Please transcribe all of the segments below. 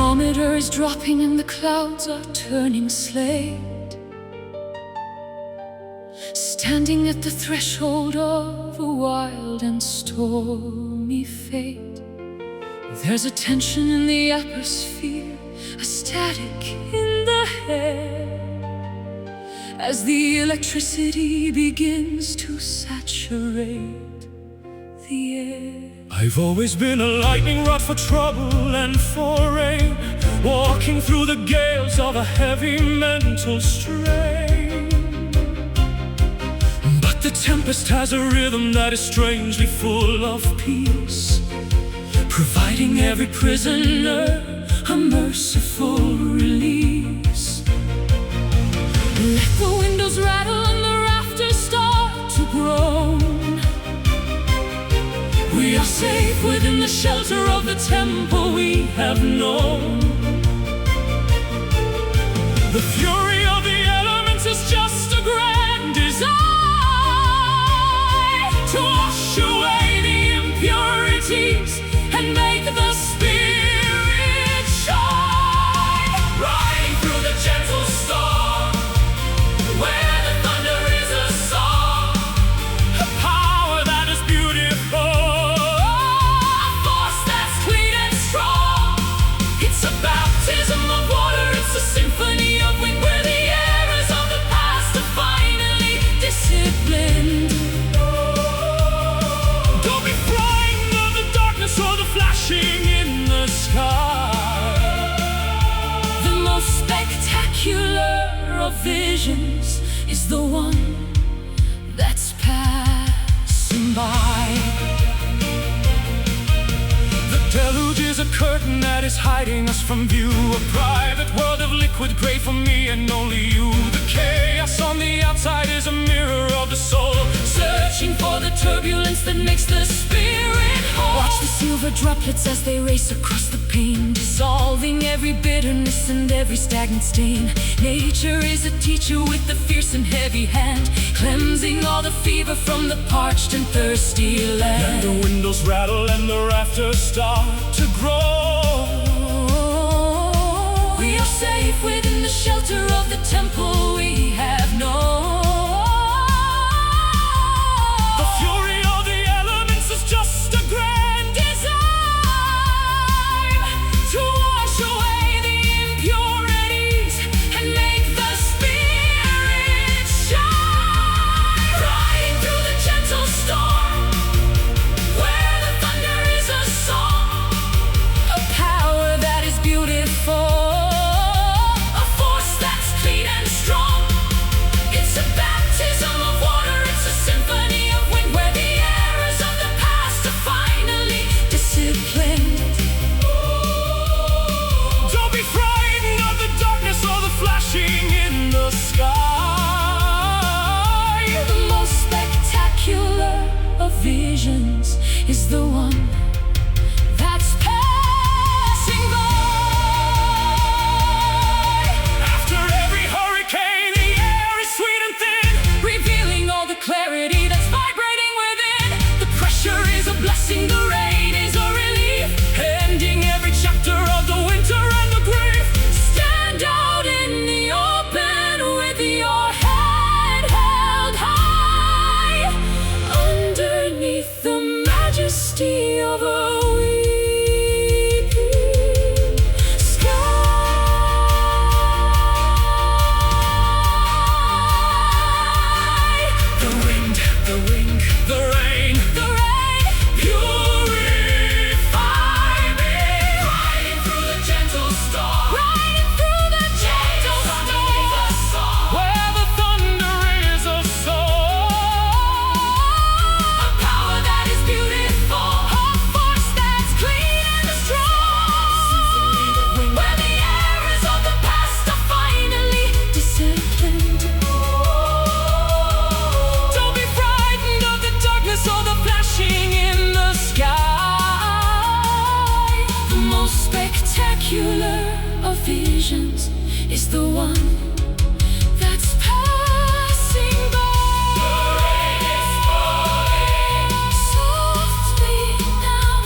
thermometer is dropping and the clouds are turning slate. Standing at the threshold of a wild and stormy fate. There's a tension in the atmosphere, a static in the air, as the electricity begins to saturate the air. I've always been a lightning rod for trouble and for rain, walking through the gales of a heavy mental strain. But the tempest has a rhythm that is strangely full of peace, providing every prisoner a merciful release. Let the windows rattle and the rafters start to groan. We are safe within the shelter of the temple we have known. The fury of the elements is just a grand design to wash away the impurities and make the spirit shine. Riding through the gentle storm, where the thunder is a song, a power that is beautiful, a force that's clean and strong. It's a baptism of water, it's a symphony of wind, where the errors of the past are finally disciplined. Don't be frightened of the darkness or the flashing in the sky. The most spectacular of visions is the one that's passing by. The deluge is a curtain that is hiding us from view, a private world of liquid gray for me and only you. The chaos on the outside is a mirror of the soul, searching for the turbulence that makes the spirit whole. Watch the silver droplets as they race across the pane, dissolving every bitterness and every stagnant stain. Nature is a teacher with a fierce and heavy hand, cleansing all the fever from the parched and thirsty land. And the windows rattle and the rafters start to grow. We are safe within the shelter of the temple we have known. The fury of the elements is just a grand design to wash away the impurities and make the spirit shine. Riding through the gentle storm, where the thunder is a song, a power that is beautiful, a force that's clean and strong. It's a baptism of water, it's a symphony of wind, where the errors of the past are finally disciplined. Don't be frightened of the darkness or the flashing in the sky. The most spectacular of visions is the one that's passing by. After every hurricane, the air is sweet and thin, revealing all the clarity that's vibrating within. The pressure is a blessing, the rain is a relief, ending every chapter of the winter and the grief. Stand out in the open with your head held high, underneath the majesty of a weeping sky. The wind, the wind, the rain, purify me. Riding through the gentle storm, underneath the song, where the thunder is a song, a power that is beautiful, a force that's clean and strong, where the errors of the past are finally disciplined. Don't be frightened of the darkness or the flashing in the sky. The most spectacular of visions is the one that's passing by. The rain is falling softly now,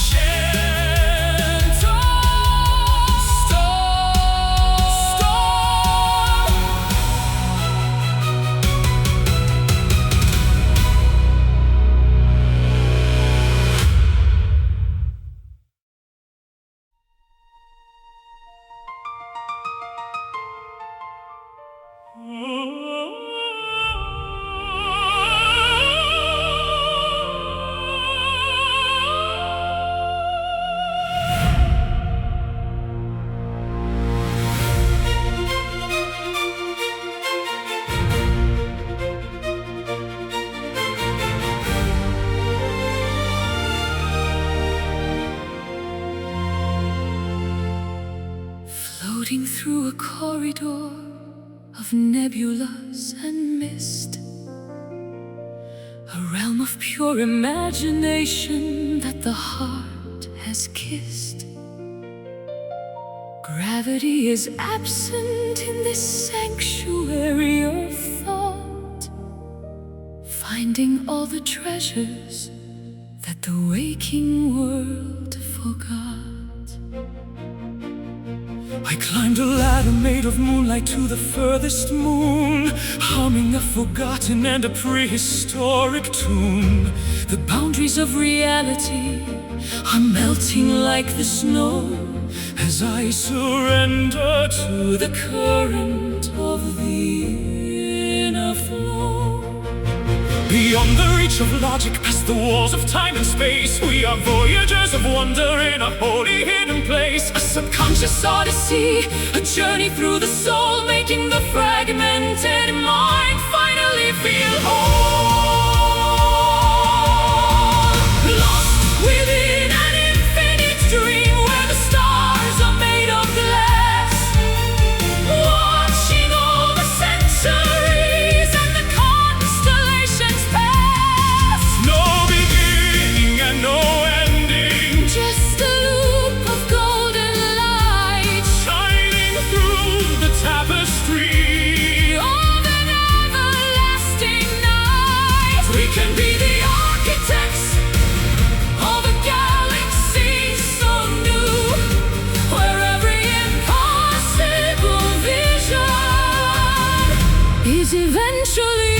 gentle floating through a corridor of nebulas and mist, a realm of pure imagination that the heart has kissed. Gravity is absent in this sanctuary of thought, finding all the treasures that the waking world forgot. I climbed a ladder made of moonlight to the furthest moon, humming a forgotten and a prehistoric tune. The boundaries of reality are melting like the snow as I surrender to the current of the inner flow. Beyond the reach of logic, past the walls of time and space, we are voyagers of wonder in a holy hidden place. A subconscious odyssey, a journey through the soul, making the fragmented mind finally feel whole. Lost within an infinite dream where the stars are made of glass, watching all the centuries and the constellations pass. No beginning and no ending, Just a loop of golden light shining through the tapestry of an everlasting night. We can be the architects of a galaxy so new, where every impossible vision is eventually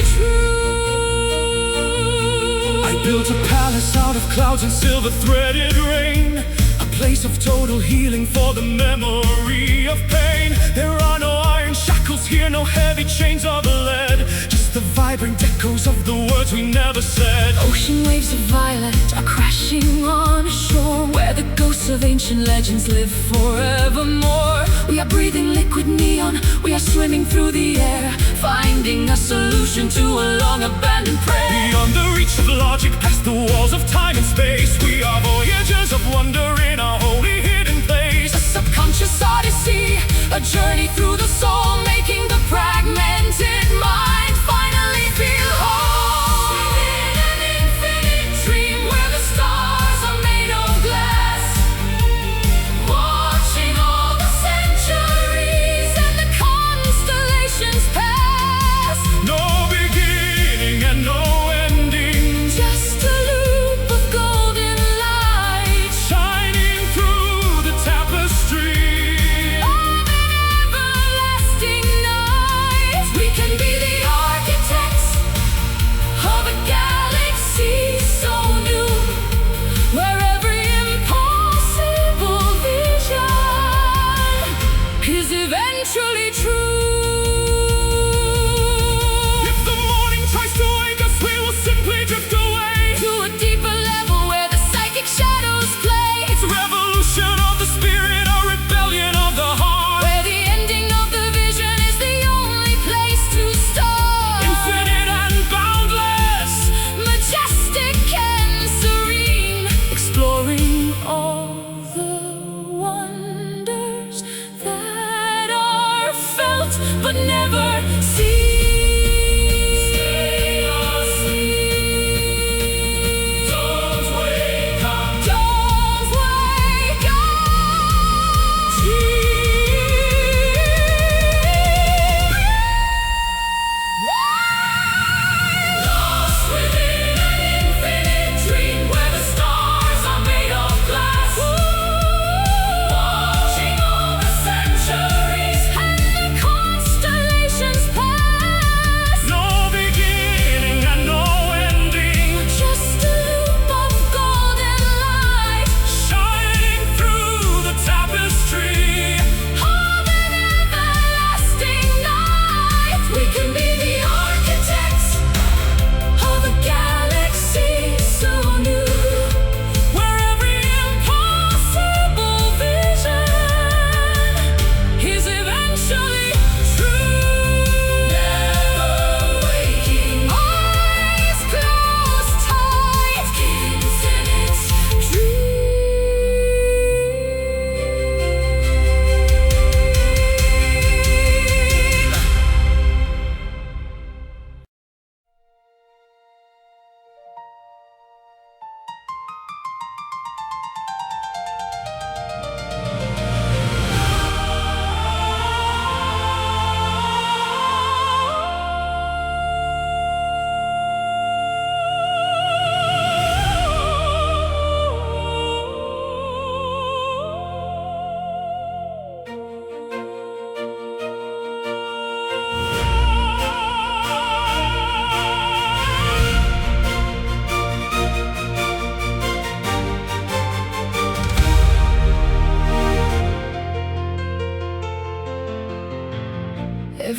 true. I built a palace out of clouds and silver threaded rain, a place of total healing for the memory of pain. There are no iron shackles here, no heavy chains of lead, just the vibrant echoes of the words we never said. Ocean waves of violet are crashing on a shore where the ghosts of ancient legends live forevermore. We are breathing liquid neon, we are swimming through the air, finding a solution to a long abandoned prayer. Beyond the reach of logic, past the walls of time and space, we are voyagers of wonder in a holy hidden place. A subconscious odyssey, a journey through the soul, making the fragmented mind finally feel whole. Within an infinite dream where the stars are made of glass, watching all the centuries and the constellations pass. No beginning and no ending, Just a loop of golden light shining through the tapestry of an everlasting night. We can be the architects of a galaxy so new, where every impossible vision is eventually true. If the morning tries to wake us, we will simply drift away To a deeper level where the psychic shadows play, It's a revolution of the spirit, a rebellion of the heart. where the ending of the vision is the only place to start. Infinite and boundless, Majestic and serene, exploring all the wonders that are felt but never seen. don't wake up. Don't wake up, Lost within an infinite dream where the stars are made of glass, watching all the centuries and the constellations pass.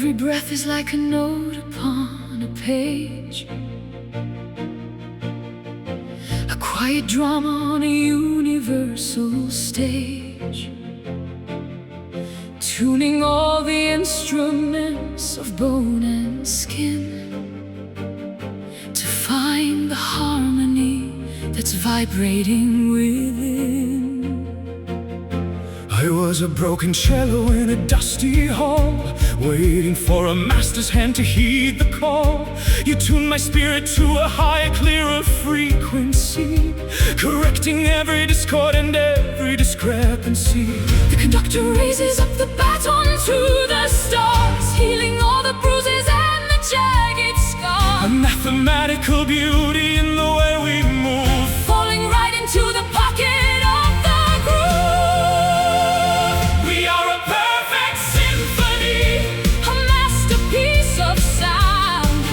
Every breath is like a note upon a page, a quiet drama on a universal stage, tuning all the instruments of bone and skin to find the harmony that's vibrating within. I was a broken cello in a dusty hall, waiting for a master's hand to heed the call. You tuned my spirit to a higher, clearer frequency, correcting every discord and every discrepancy. The conductor raises up the baton to the stars, healing all the bruises and the jagged scars. A mathematical beauty in the way we move, falling right into the pocket of the groove. We are a perfect symphony, A masterpiece of sound,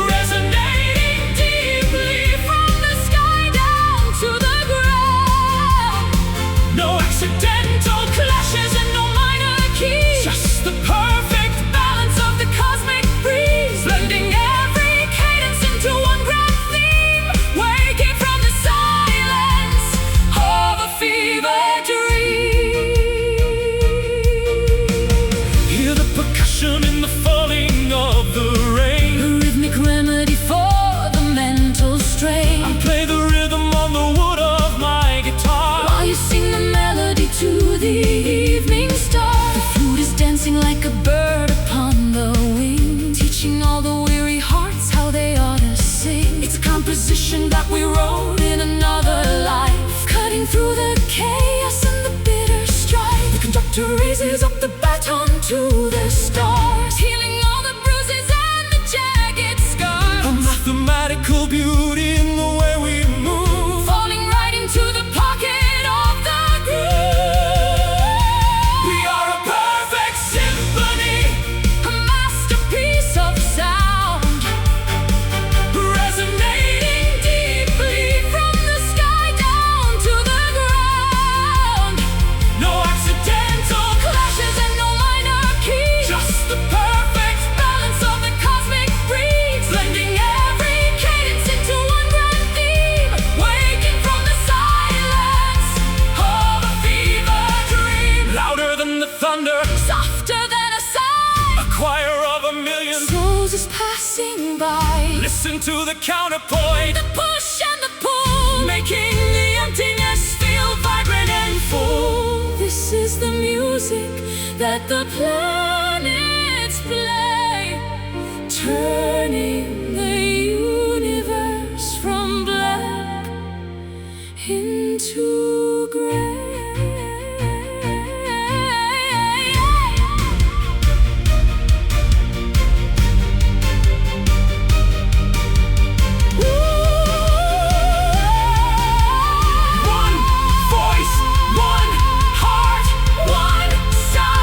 resonating deeply from the sky down to the ground. No accidental clashes and no minor keys, just the perfect Balance of the cosmic breeze, blending every cadence into one grand theme, waking from the silence of a fever dream. Hear the percussion in the falling of the rain, A rhythmic remedy for the mental strain, play the rhythm on the wood of my guitar. while you sing the melody to the evening star. The flute is dancing like a bird upon the wing, teaching all the weary hearts how they ought to sing. It's a composition that we wrote in another life, cutting through the chaos and the bitter strife. The conductor raises up the baton to the stars, healing all the bruises and the jagged A scars. mathematical beauty in the way we move, Falling right into the pocket of the groove. we are a perfect symphony, A masterpiece of sound, resonating deeply from the sky down to the ground. no accidental Clashes and no minor keys, just the perfect balance of the cosmic breeze, blending every cadence into one grand theme, waking from the silence of a fever dream. louder than the thunder, Softer than a sigh, a choir of a million. souls is passing by. Listen to the counterpoint, The push and the pull, making the emptiness feel vibrant and full. This is the music that the planets play, turning the universe from black into gray. one voice, one heart, One sound.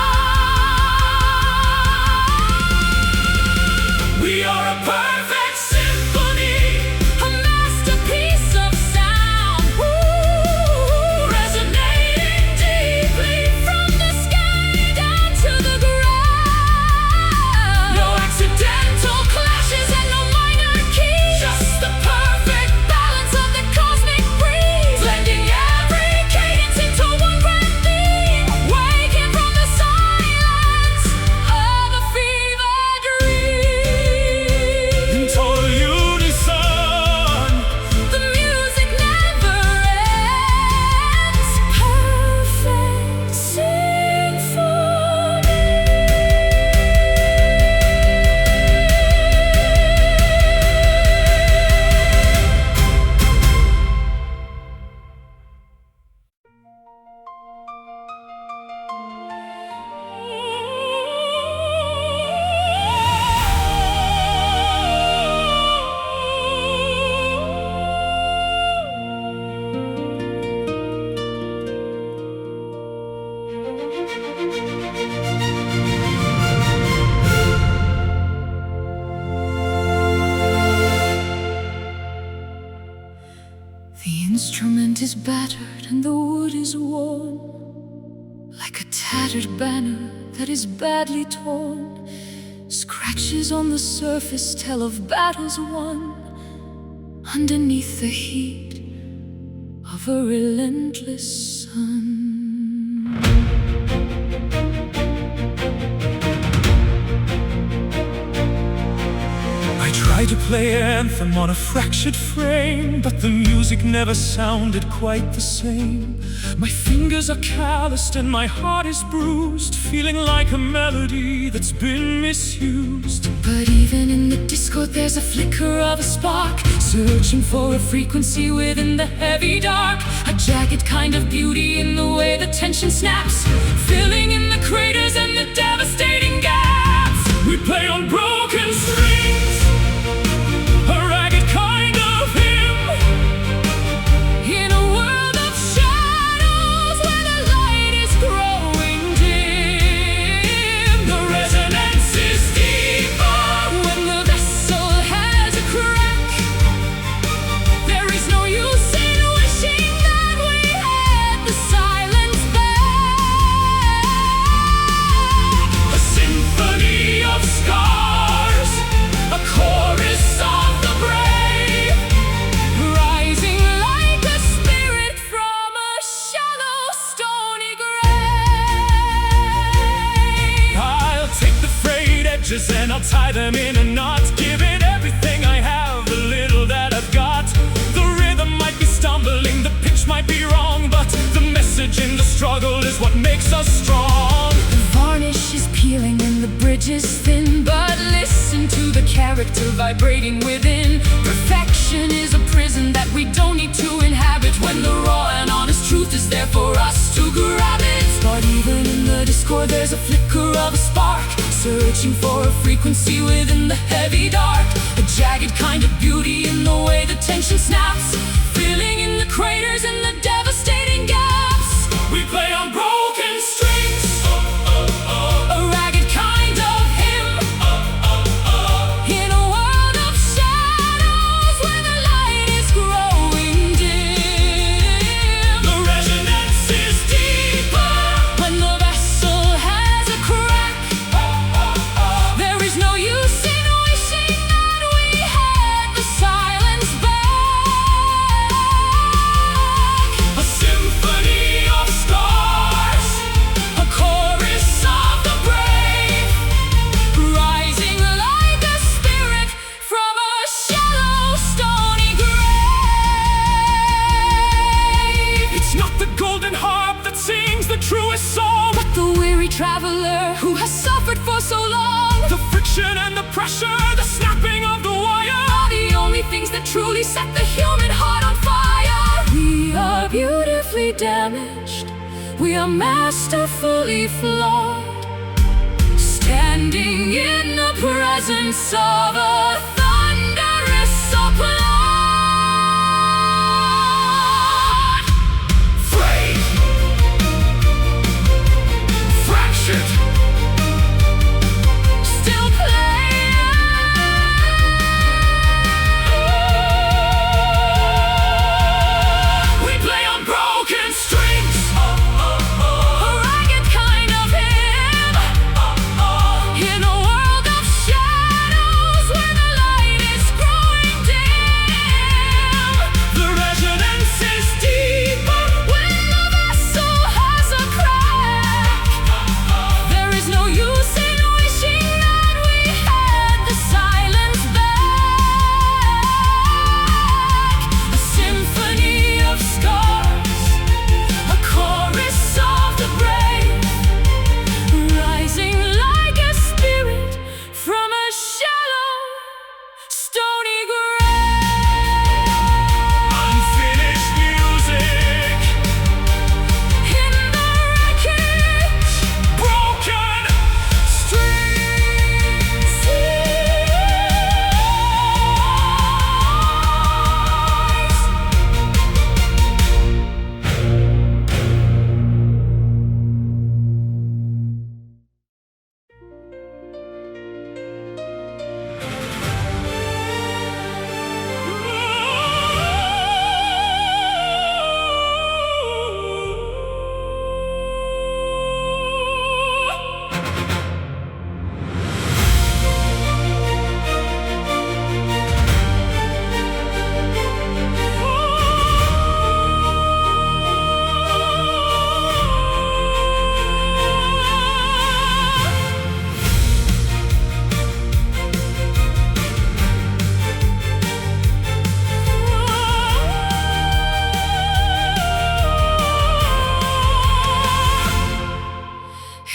we are a perfect symphony, A masterpiece of sound, resonating deeply from the sky down to the ground. no accidental Clashes and no minor keys, just the perfect balance of the cosmic breeze, blending every cadence into one grand theme, waking from the silence of a fever dream. in total unison. The music never ends, perfect symphony. The instrument is battered and the wood is worn, like a tattered banner that is badly torn. Scratches on the surface tell of battles won underneath the heat of a relentless sun. I tried to play anthem on a fractured frame, but the music never sounded quite the same. My fingers are calloused and my heart is bruised, feeling like a melody that's been misused. But even in the discord there's a flicker of a spark, searching for a frequency within the heavy dark. A jagged kind of beauty in the way the tension snaps, filling in the craters and the devastating gaps. We play on broken strings, a ragged kind of hymn, in a world of shadows where the light is growing dim. the resonance is deeper. When the vessel has a crack, there is no use in wishing that we had the silence back. A symphony of scars, a chorus of the brave, Rising like a spirit from a shallow, stony grave. I'll take the frayed edges and I'll tie them in a knot, give it everything I have, the little that I've got. The rhythm might be stumbling, the pitch might be wrong, but the message in the struggle is what makes us strong. The varnish is peeling and the bridge is thin, but listen to the character vibrating within. Perfection is a prison that we don't need to inhabit, when the raw and honest truth is there for us to grab it. But even in the discord there's a flicker of a spark, searching for a frequency within the heavy dark. A jagged kind of beauty in the way the tension snaps, filling in the craters and the devastating gaps. We play on broken strings, A ragged kind of hymn, in a world of shadows where the light is growing dim. the resonance is deeper. When the vessel has a crack, there is no use in wishing that we had the silence back. A symphony of scars, A chorus of the brave, rising like a spirit from a shallow, stony grave. it's not the golden harp that sings the truest song, But the weary traveler who has suffered for so long, the friction and the pressure, the snapping of the wire. are the only things that truly set the human heart on fire. We are beautifully damaged, we are masterfully flawed, standing in the presence of a thunderous applaud. Frayed, fractured, Still playing. we play on broken strings, A ragged kind of hymn, in a world of shadows where the light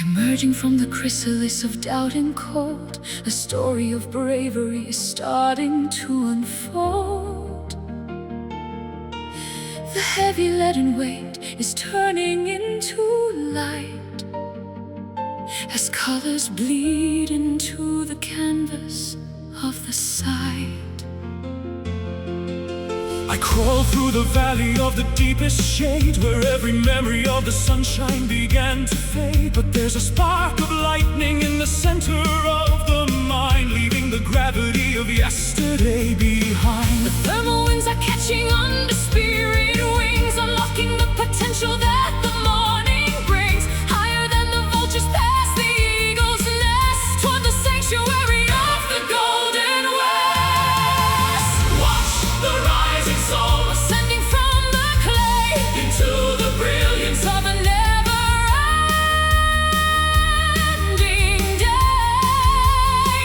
Emerging from the chrysalis of doubt and cold, a story of bravery is starting to unfold. The heavy leaden weight is turning into light as colors bleed into the canvas of the sight. I crawl through the valley of the deepest shade, where every memory of the sunshine began to fade. But there's a spark of lightning in the center of the mind, leaving the gravity of yesterday behind. The thermal winds are catching on to spirit wings, unlocking the potential that the morning brings. Higher than the vultures past the eagle's nest, toward the sanctuary of the golden west. Watch the rising soul ascending from the clay into the brilliance of a never-ending day.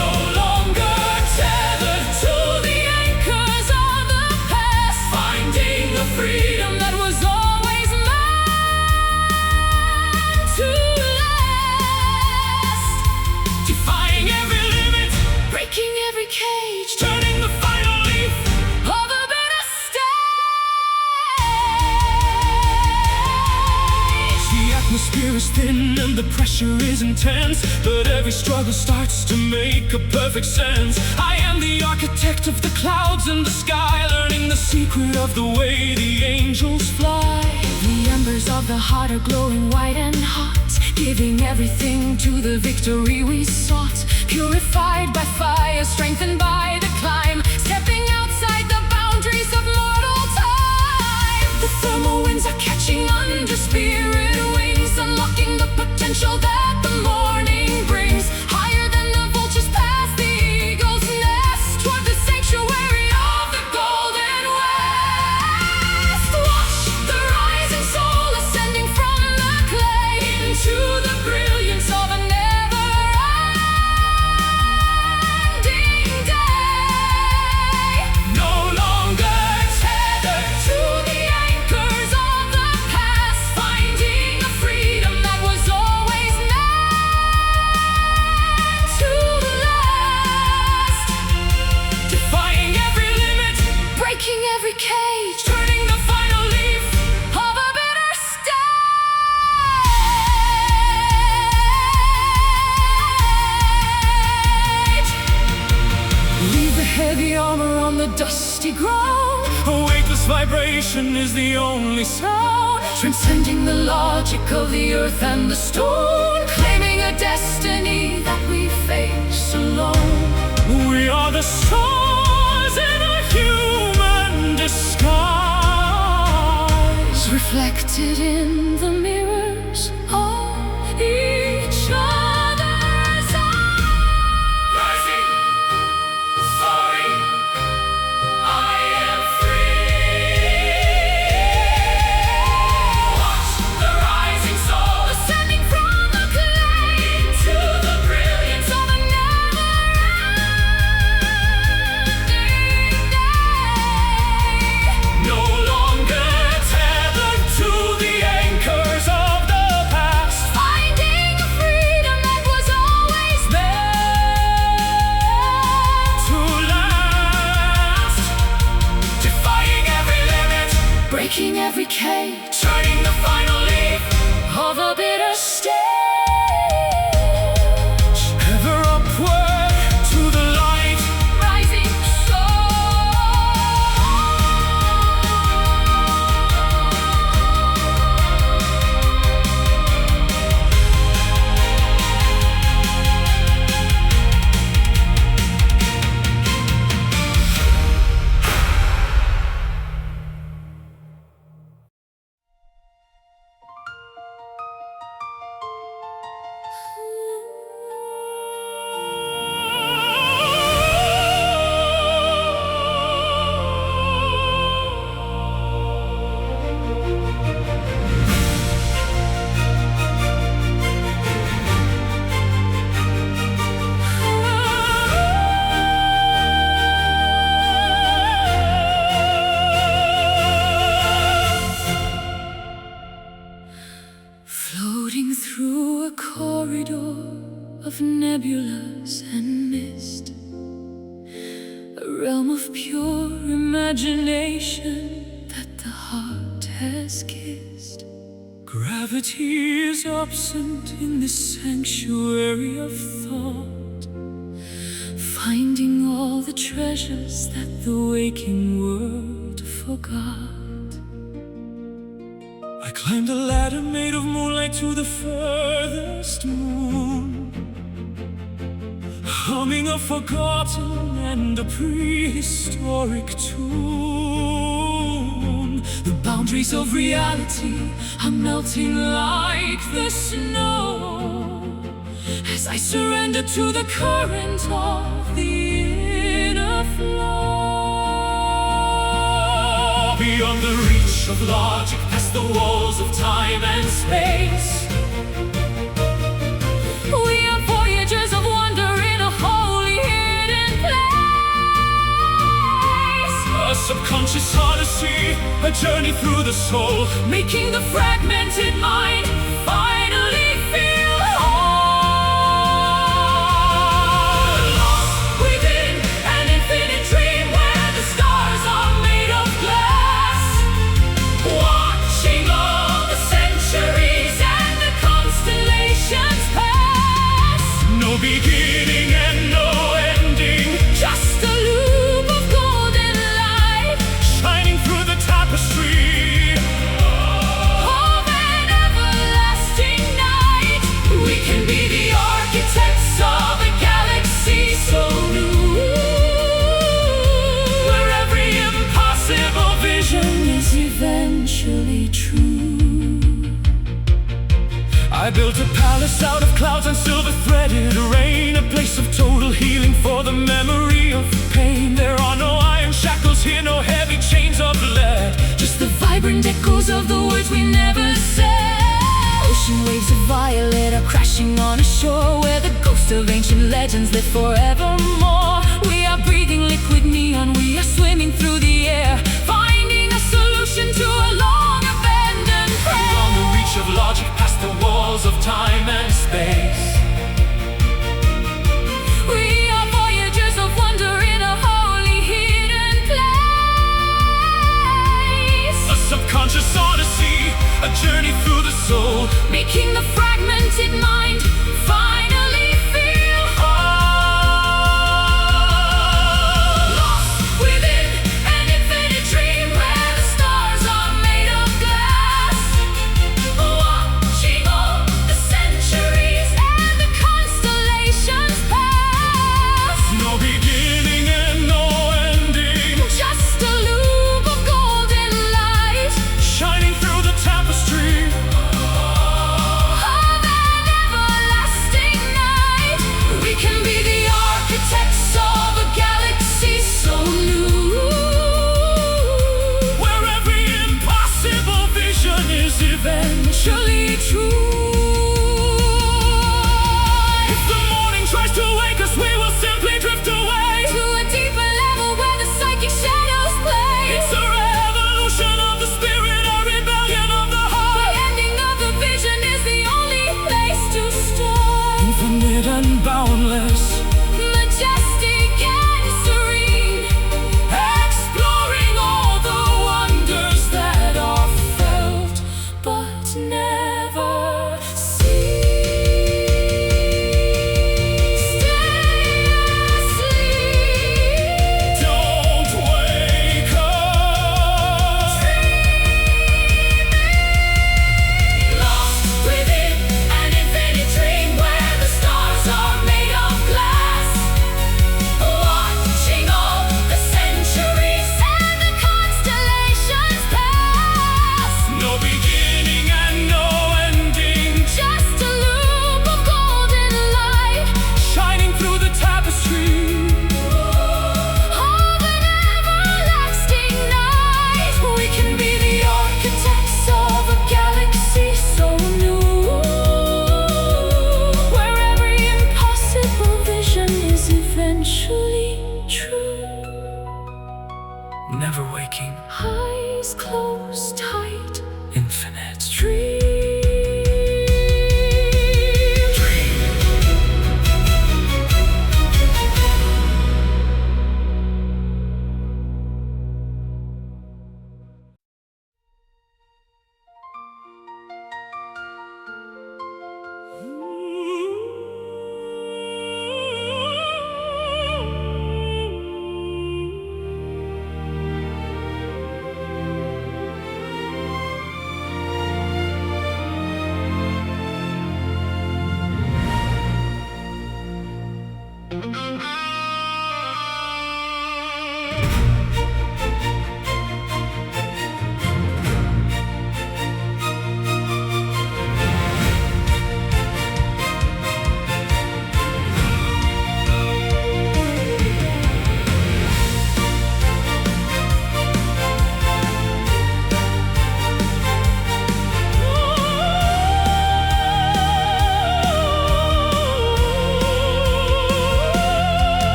no longer Tethered to the anchors of the past, finding the freedom that was always meant to last. defying every limit, Breaking every cage, turning the final leaf. of a bitter stage. The atmosphere is thin and the pressure is intense, but every struggle starts to make a perfect sense. I am the architect of the clouds and the sky, learning the secret of the way the angels fly. The embers of the heart are glowing white and hot, giving everything to the victory we sought. Purified by fire, strengthened by the climb, stepping outside the boundaries of mortal time. The thermal winds are catching under spirit wings, unlocking the potential that the morning brings. Higher than the vultures past the eagle's nest, toward the sanctuary of the golden west. Watch the rising soul ascending from the clay into the brilliance of a never-ending day. No longer Tethered to the anchors of the past, finding a freedom that was always meant to last. defying every limit, Breaking every cage, turning the final leaf. of a bitter stage. Leave the heavy armor on the dusty ground, A weightless vibration is the only sound, transcending the logic of the earth and the stone, claiming a destiny that we face alone. we are the stars in a human disguise. Reflected in the mirrors of each other's eyes. Rising, soaring, I am free. Watch the rising soul Ascending from the clay into the brilliance of a never-ending day. no longer tethered to the anchors of Floating through a corridor of nebulas and mist, a realm of pure imagination that the heart has kissed. Gravity is absent in this sanctuary of thought, finding all the treasures that the waking world forgot. I climbed a ladder made of moonlight to the furthest moon, humming a forgotten and a prehistoric tune. The boundaries of reality are melting like the snow as I surrender to the current of the inner flow. Beyond the reach of logic, past the walls of time and space, we are voyagers of wonder in a holy hidden place. A subconscious odyssey, a journey through the soul, making the fragmented mind finally feel whole. Lost within an infinite dream where the stars are made of glass, watching all the centuries and the constellations pass. No beginning and no ending, just a loop of golden light shining through the tapestry of an everlasting night. We can be the architects of a galaxy so new, where every impossible vision is eventually true. I built a palace out of clouds and silver-threaded rain, a place of total healing for the memory of pain. There are no iron shackles here, no heavy chains of lead, just the vibrant echoes of the words we never said. Ocean waves of violet are crashing on a shore where the ghosts of ancient legends live forevermore. We are breathing liquid neon, we are swimming through the air, finding a solution to a long abandoned prayer. Beyond the reach of logic, past the walls of time and space, we are voyagers of wonder in a holy hidden place. A subconscious odyssey, a journey through the soul, making the fragmented mind finally feel whole. Lost within an infinite dream where the stars are made of glass, watching all the centuries and the constellations pass. No beginning and no ending, just a loop of golden light shining through the tapestry of an everlasting night. We can be the architects of a galaxy so new, where every impossible vision is eventually true. If the morning tries to wake us, we will simply drift away to a deeper level where the psychic shadows play. It's a revolution of the spirit, a rebellion of the heart. The ending of the vision is the only place to start. Infinite and boundless, majestic and serene, exploring all the wonders that are felt but never seen. Stay asleep, don't wake up, dreaming. Lost within an infinite dream where the stars are made of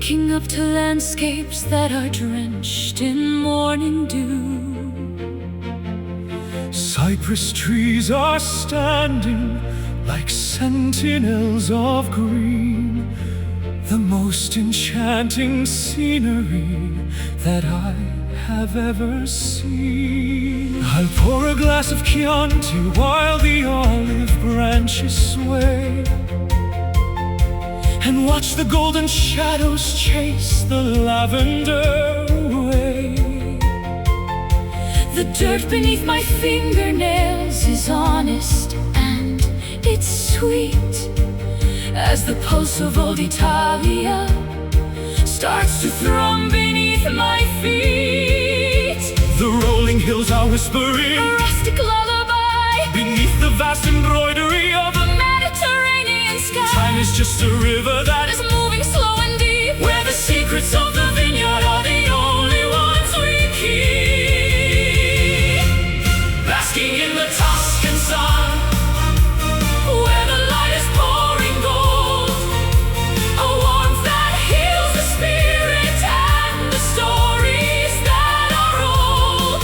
waking up to landscapes that are drenched in morning dew. Cypress trees are standing like sentinels of green, the most enchanting scenery that I have ever seen. I'll pour a glass of Chianti while the olive branches sway, and watch the golden shadows chase the lavender away. The dirt beneath my fingernails is honest and it's sweet, as the pulse of old Italia starts to thrum beneath my feet. The rolling hills are whispering a rustic lullaby beneath the vast embroidery of the Mediterranean sky. Time is just a river that is moving slow and deep, where the secrets of the vineyard are the only ones we keep. Basking in the Tuscan sun, where the light is pouring gold, a warmth that heals the spirit and the stories that are old.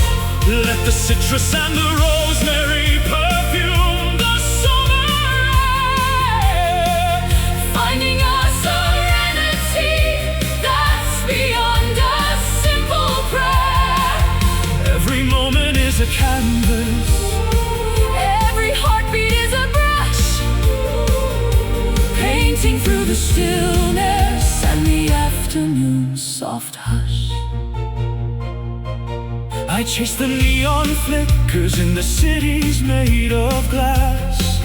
Let the citrus and the rosemary perfume the summer air, finding a serenity that's beyond a simple prayer. Every moment is a canvas, every heartbeat is a brush, painting through the stillness and the afternoon's soft hush. I chase the neon flickers in the cities made of glass,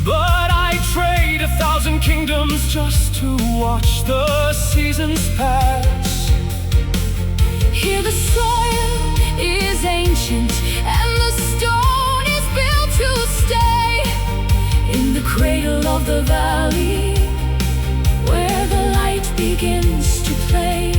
but I trade 1,000 kingdoms just to watch the seasons pass. Here the soil is ancient and the stone is built to stay in the cradle of the valley, where the light begins to play.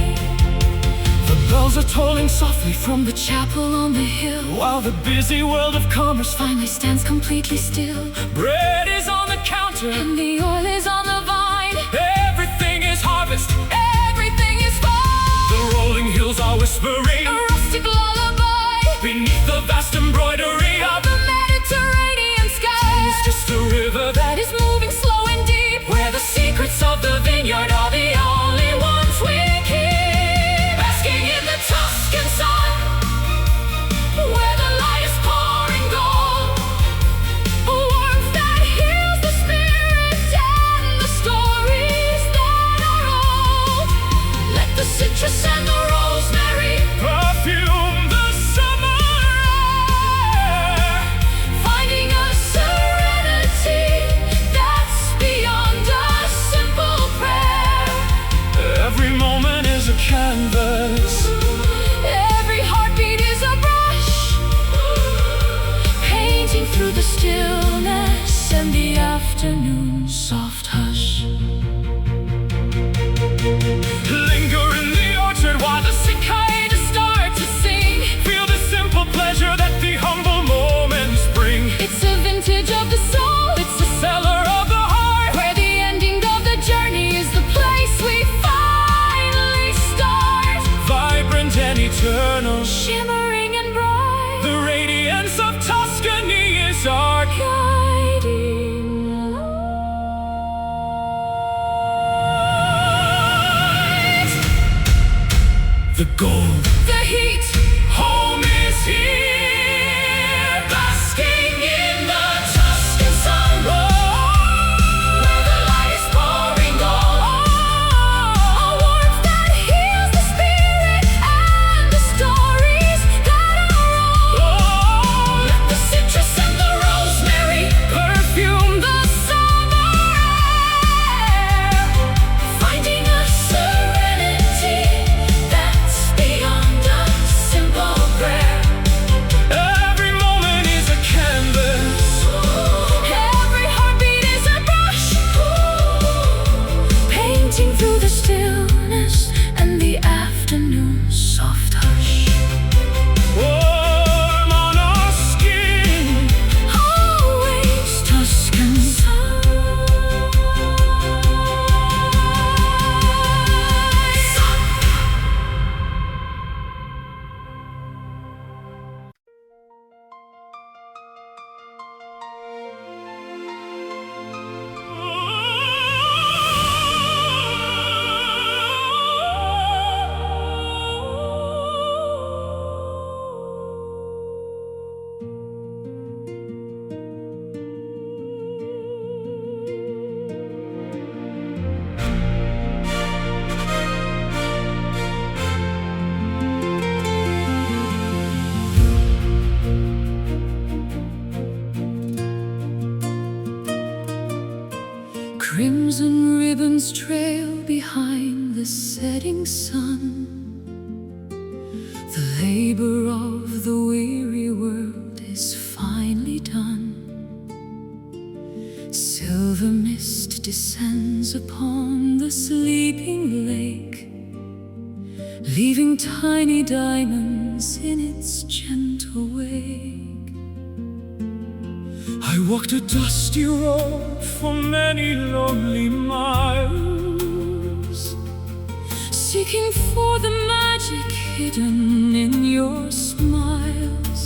The bells are tolling softly From the chapel on the hill, while the busy world of commerce finally stands completely still. Bread is on the counter And the oil is on the vine. Everything is harvest, Everything is fine. the rolling hills are whispering A rustic lullaby beneath the vast embroidery of of the Mediterranean sky. It's just a river That is moving slow and deep, where the secrets of the vineyard are the only ones we keep. basking in the Tuscan sun, where the light is pouring gold, a warmth that heals the spirit and the stories that are old. Let the citrus and the rosemary Perfume the summer air, finding a serenity that's beyond a simple prayer. every moment is a canvas, Every heartbeat is a brush, painting through the stillness and the afternoon's soft hush. linger in the orchard while the cicadas start to sing. Feel the simple pleasure that the humble moments bring. It's a vintage of the soul, It's the cellar of the heart, where the ending of the journey is the place we finally start. vibrant and eternal. Shimmering and bright, The radiance of Tuscany is our guiding light. The gold, the heat. home is here, basking in the Tuscan sun. Where the light is pouring gold, a warmth that heals the spirit and the stories that are old. Let the citrus and the rosemary Perfume the summer air, finding a serenity that's beyond a simple prayer. sun. The labor of the weary world is finally done. Silver mist descends upon the sleeping lake, leaving tiny diamonds in its gentle wake. I walked a dusty road for many lonely miles, seeking for the magic hidden in your smiles.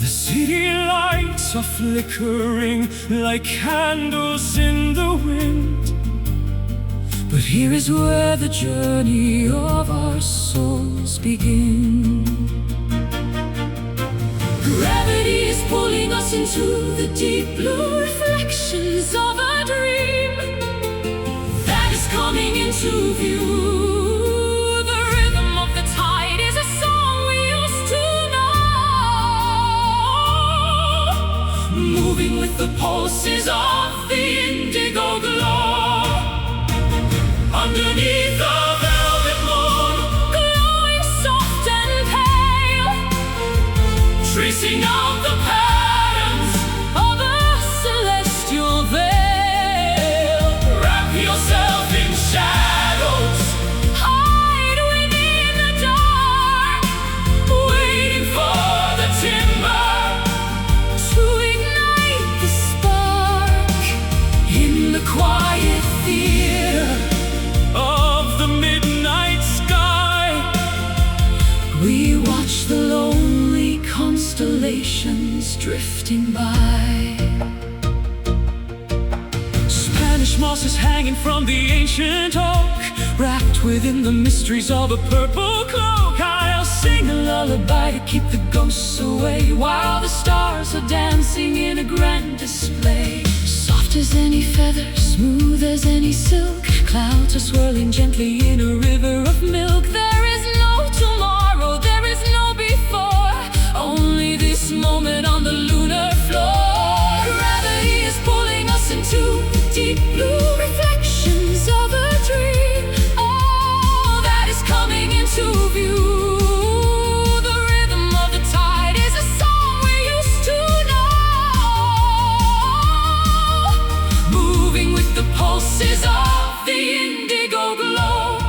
The city lights are flickering like candles in the wind, but here is where the journey of our souls begin. Gravity is pulling us into the deep blue reflections of a dream that is coming into view. The rhythm of the tide is a song we used to know, moving with the pulses of the indigo glow. Underneath the velvet moon, glowing soft and pale, tracing out the patterns of a celestial veil. Wrap yourself in shadows, hide within the dark, waiting for the timber to ignite the spark in the quiet theater of the midnight sky. We watch the lonely constellations drifting by. Spanish moss is hanging from the ancient oak, wrapped within the mysteries of a purple cloak. I'll sing a lullaby to keep the ghosts away, while the stars are dancing in a grand display. Soft as any feather, smooth as any silk, clouds are swirling gently in a river of milk. There is no tomorrow, there is no before, only this moment on the lunar floor. Gravity is pulling us into deep blue reflections of a dream, all that is coming into view. The rhythm of the tide is a song we used to know, moving with the pulses of the indigo glow.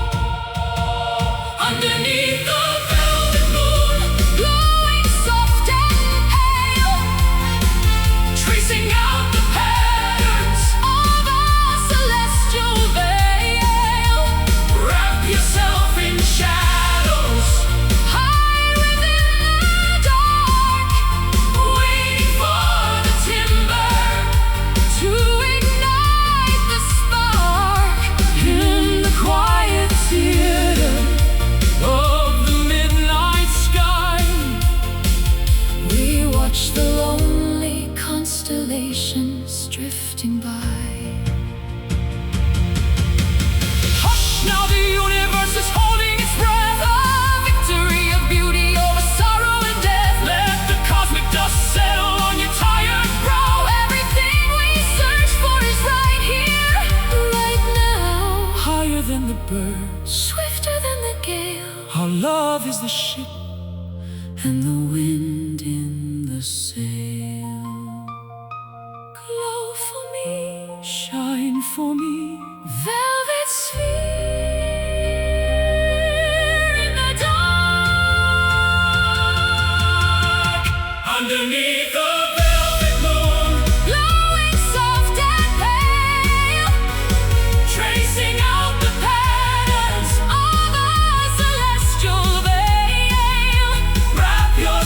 Underneath the velvet moon, glowing soft and pale, Tracing out the patterns, of a celestial veil. wrap yourself in shadows, Hide within the dark, waiting for the timber to ignite the spark in the quiet theater of the midnight sky. we watch the lonely constellations drifting by. Hush, now the universe is holding its breath. The victory of beauty over sorrow and death. Let the cosmic dust settle on your tired brow. Everything we search for is right here, right now. Higher than the birds, Swifter than the gale, our love is the ship. and the wind in the sail. Glow for me, Shine for me, velvet sphere in the dark. underneath the velvet moon, Glowing soft and pale, tracing out the patterns. of a celestial veil. Wrap yourself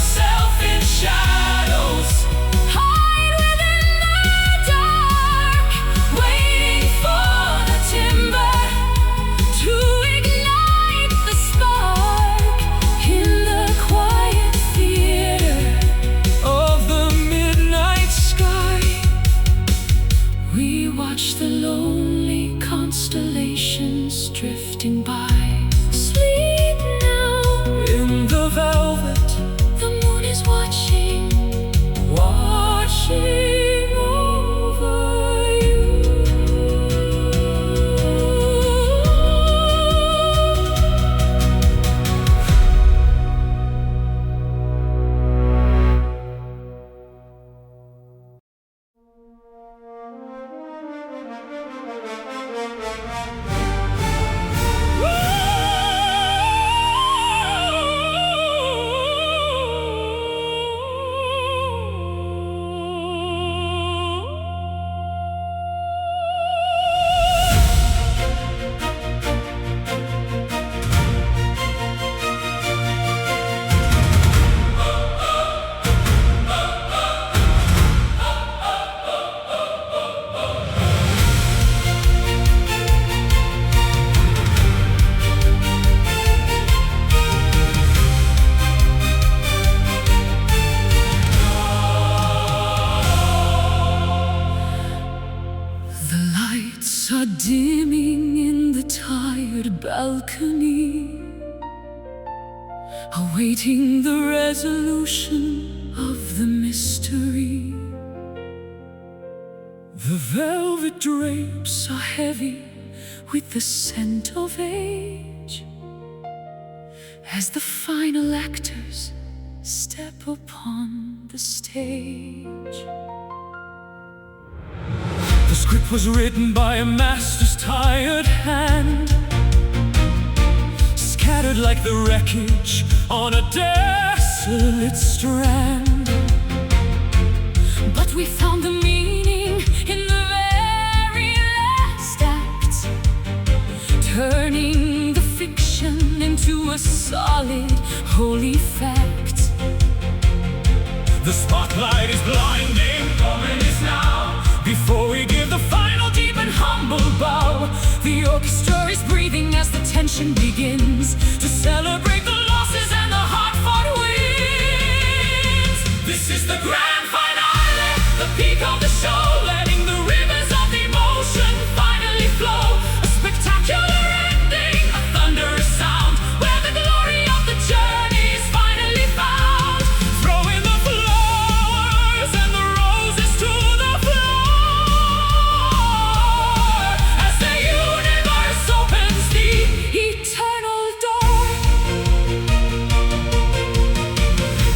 awaiting the resolution of the mystery. The velvet drapes are heavy with the scent of age, as the final actors step upon the stage. The script was written by a master's tired hand, scattered like the wreckage on a desolate strand. But we found the meaning in the very last act, turning the fiction into a solid, holy fact. The spotlight is blinding, moment is now. Before we give the final deep and humble bow, the orchestra is breathing as the tension begins to celebrate the losses and the hard-fought wins. This is the grand finale, the peak of the show, letting the rivers of emotion finally flow. A spectacular ending, a thunderous sound, where the glory of the journey is finally found. Throwing the flowers and the roses to the floor, as the universe opens the eternal door.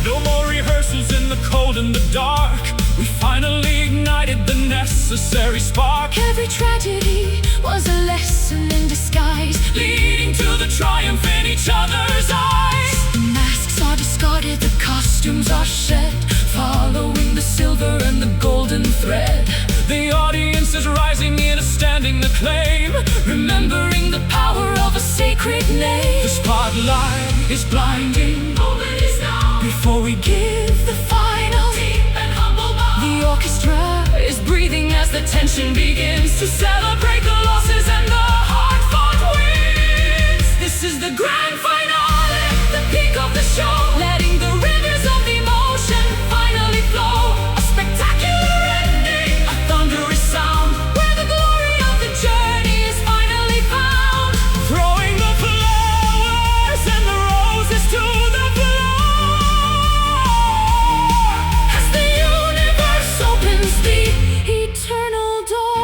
no more rehearsals in the cold and the dark. We finally ignited the necessary spark, Every tragedy was a lesson in disguise, leading to the triumph in each other's eyes. the masks are discarded, the costumes are shed, following the silver and the golden thread. The audience is rising in a standing acclaim, Remembering the power of a sacred name. the spotlight is blinding. Moment is now. Before we Give the final deep and humble bow, The orchestra is breathing as the tension begins to celebrate the losses and the hard-fought wins. this is the grand Finale, the peak of the show, letting the rivers of emotion finally flow. A spectacular ending, a thunderous sound, where the glory of the journey is finally found. throwing the flowers and the roses to the floor, As the universe opens the eternal door.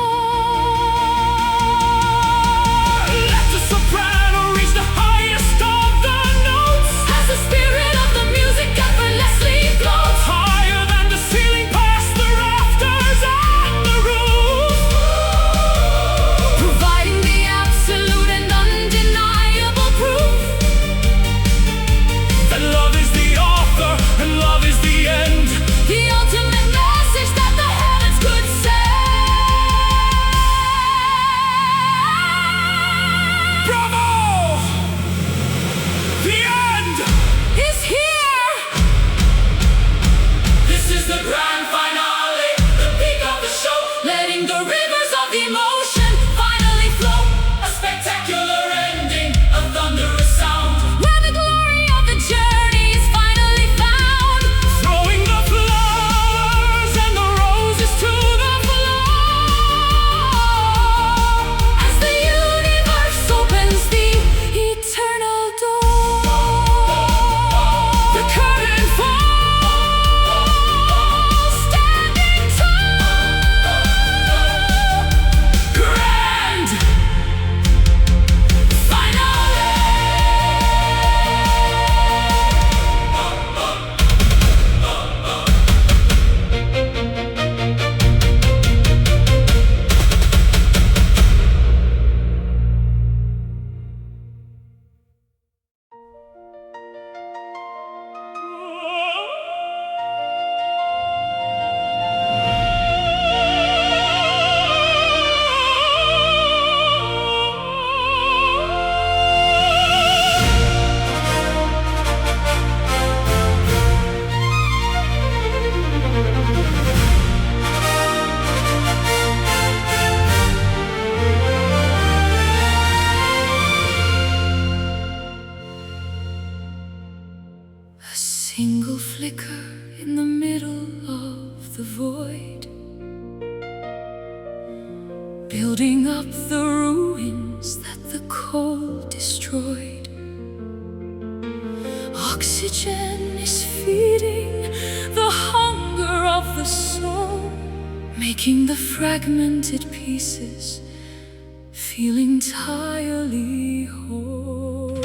let the soprano reach the highest of the notes, As the spirit of the music effortlessly flows, higher than the ceiling, past the rafters and the roof, providing the absolute and undeniable proof that love is the author and love is the end. the ultimate message that the heavens could send. Bravo! The end! Is here. This is the grand finale, the peak of the show, Letting the rivers of emotion finally flow. a spectacular ending, a thunderous sound, Where the glory of the journey is finally found. throwing the flowers and the roses to the floor, As the universe opens the eternal door. the curtain falls, standing tall. grand Finale. A single flicker in the middle of the void, building up the ruins that the cold destroyed. oxygen is feeding the hunger of the soul, making the fragmented pieces feel entirely whole.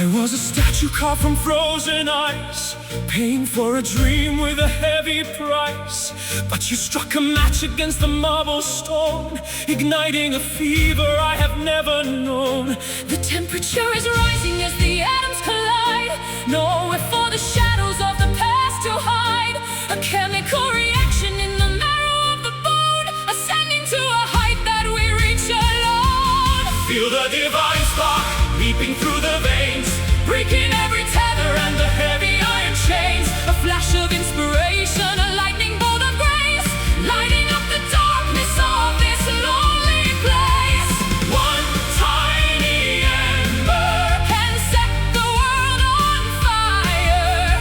I was a statue carved from frozen ice, paying for a dream with a heavy price. But you struck a match against the marble stone, igniting a fever I have never known. The temperature is rising as the atoms collide, nowhere for the shadows of the past to hide. A chemical reaction in the marrow of the bone, ascending to a height that we reach alone. Feel the divine spark leaping through the veins, breaking every tether and the heavy iron chains. A flash of inspiration, a lightning bolt of grace, lighting up the darkness of this lonely place. One tiny ember Can set the world on fire,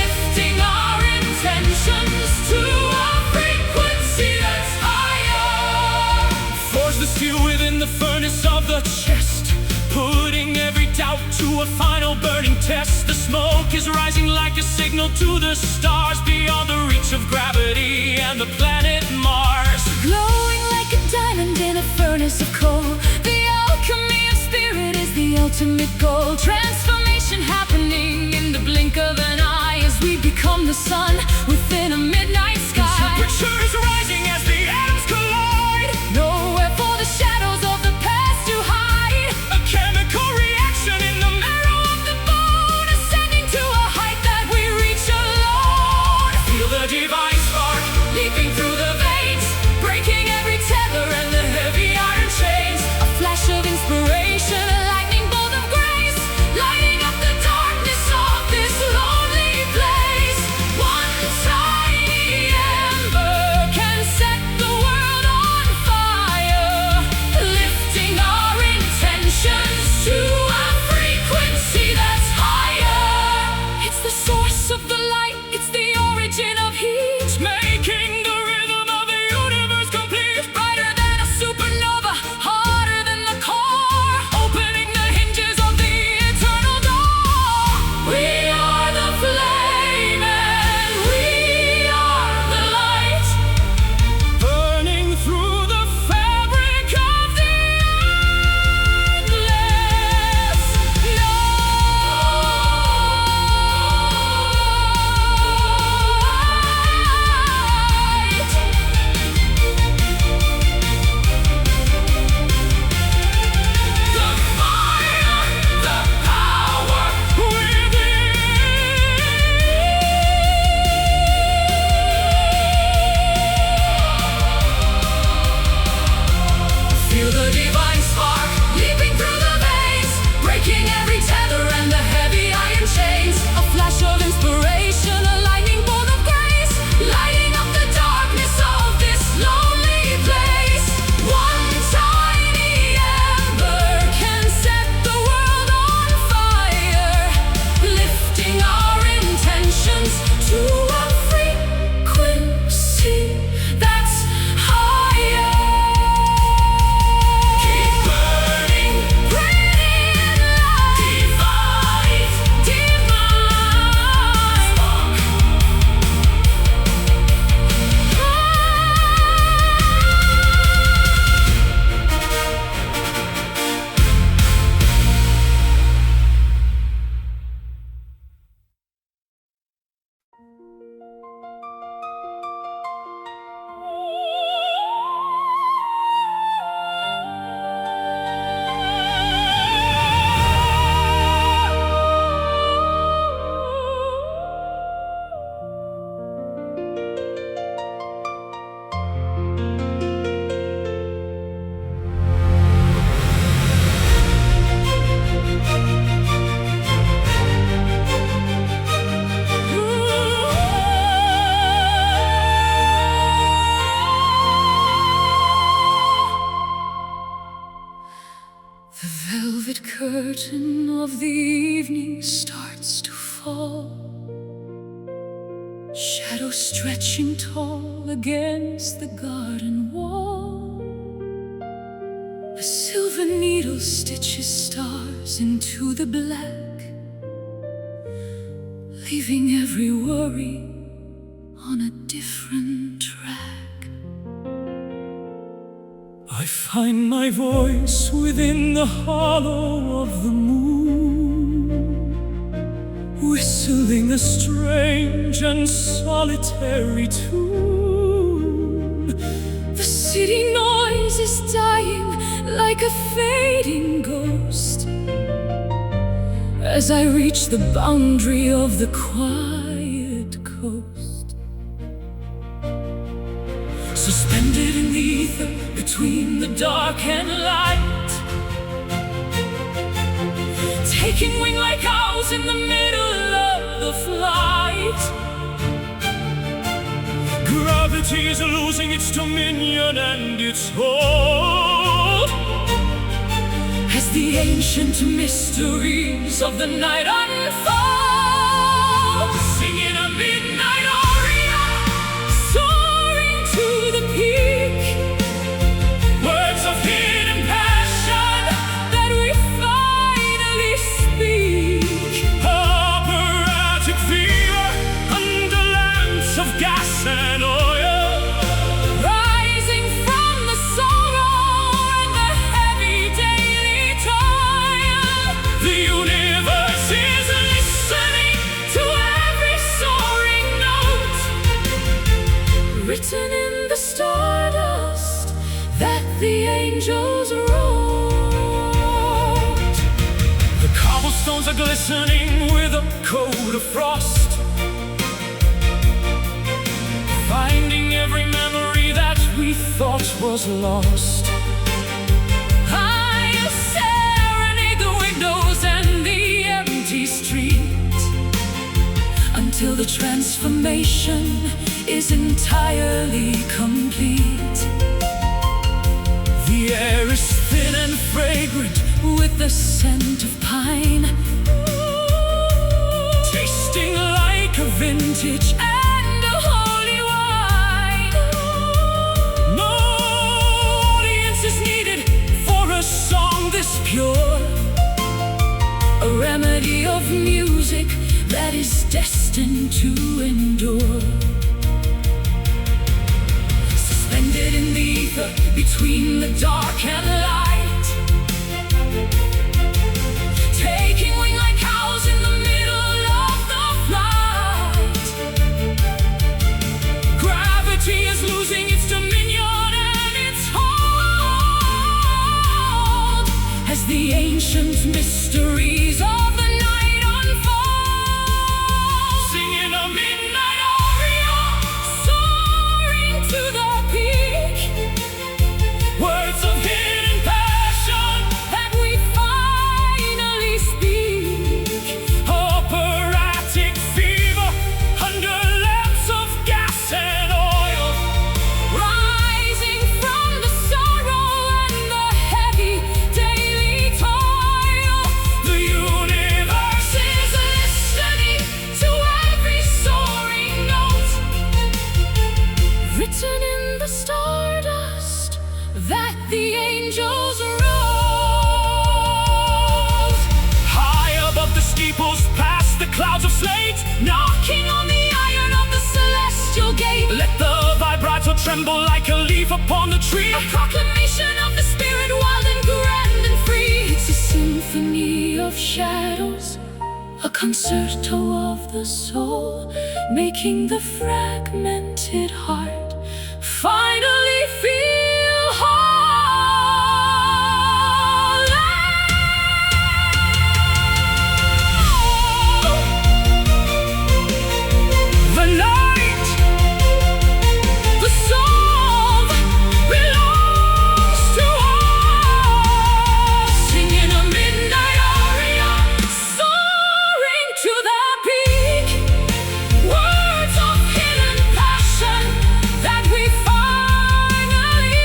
lifting our intentions to a frequency that's higher. forge the steel within the furnace of the chest, putting every doubt to a final burning test. The smoke is rising like a signal to the stars, beyond the reach of gravity and the planet Mars. Glowing like a diamond in a furnace of coal, the alchemy of spirit is the ultimate goal. Transformation happening in the blink of an eye, as we become the sun within a midnight sky. Temperature is rising as the atoms collide, Nowhere for the shadows of the past to hide. a chemical reaction in the Marrow of the bone, ascending to a height that we reach alone. feel the divine spark Leaping through the veins, breaking every tether and the heavy iron chains. A flash of inspiration, a lightning bolt of grace, lighting up the darkness of this lonely place. One tiny ember can set the world on fire, lifting our intentions to a frequency that's higher. It's the source of the light, it's the origin of heat, making the rhythm of the universe complete. brighter than a supernova, harder than the core, opening the hinges of the eternal door. We are the flame and we are the light, Burning through the fabric of the endless night. the fire, the power within. Feel the divine spark leaping through the veins, breaking every tether and the heavy iron chains. A flash of inspiration, a lightning bolt of grace, lighting up the darkness of this lonely place. One tiny ember can set the world on fire, lifting our intentions to a frequency that's higher. Keep burning, Bringing light, divine divine. The velvet curtain of the evening starts to fall, shadows stretching tall against the garden wall. needle stitches stars into the black, leaving every worry on a different track. I find my voice within the hollow of the moon, whistling a strange and solitary tune. The city noise is dying like a fading ghost as I reach the boundary of the quiet coast. Suspended in the ether between the dark and light, taking wing like owls in the middle of the flight. Gravity is losing its dominion and its hold as the ancient mysteries of the night unfold. Singing a midnight aria, Soaring to the peak, words of hidden passion that we finally speak. Operatic fever under lamps of gas and oil, Rising from the sorrow and the heavy daily toil. the universe is listening to every soaring note, Written in the stardust that the angels wrote. the cobblestones are glistening with a coat of frost, finding every memory that we thought was lost. I'll serenade the windows and the empty street until the transformation is entirely complete. The air is thin and fragrant With the scent of pine, tasting like a vintage and a holy wine. No audience is needed for a song this pure, A remedy of music that is destined to endure. Suspended in the ether between the dark and light, taking wing like owls in the middle of the flight. gravity is losing its dominion and its hold As the ancient mysteries of the night unfold. singing a midnight aria, Soaring to the peak, words of hidden passion, that we finally speak. operatic fever under lamps of gas and oil, Rising from the sorrow and the heavy daily toil. the universe Is listening to every soaring note, written in the stardust that the angels wrote. high above the steeples, past the clouds of slate, Knocking on the iron of the celestial gate. let the vibrato tremble like a leaf upon the tree. A proclamation of the spirit, wild and grand and free. It's a symphony of shadows, a concerto of the soul, making the fragmented heart finally feel whole. The night, The song belongs to us. Singing a midnight aria, soaring to the peak. Words of hidden passion that we finally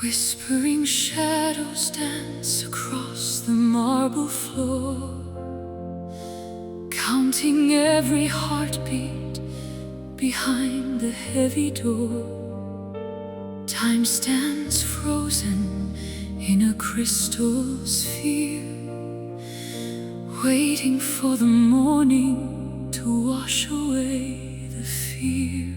Whispering shadows dance across the marble floor, counting every heartbeat behind the heavy door. Time stands frozen in a crystal sphere, waiting for the morning to wash away the fear.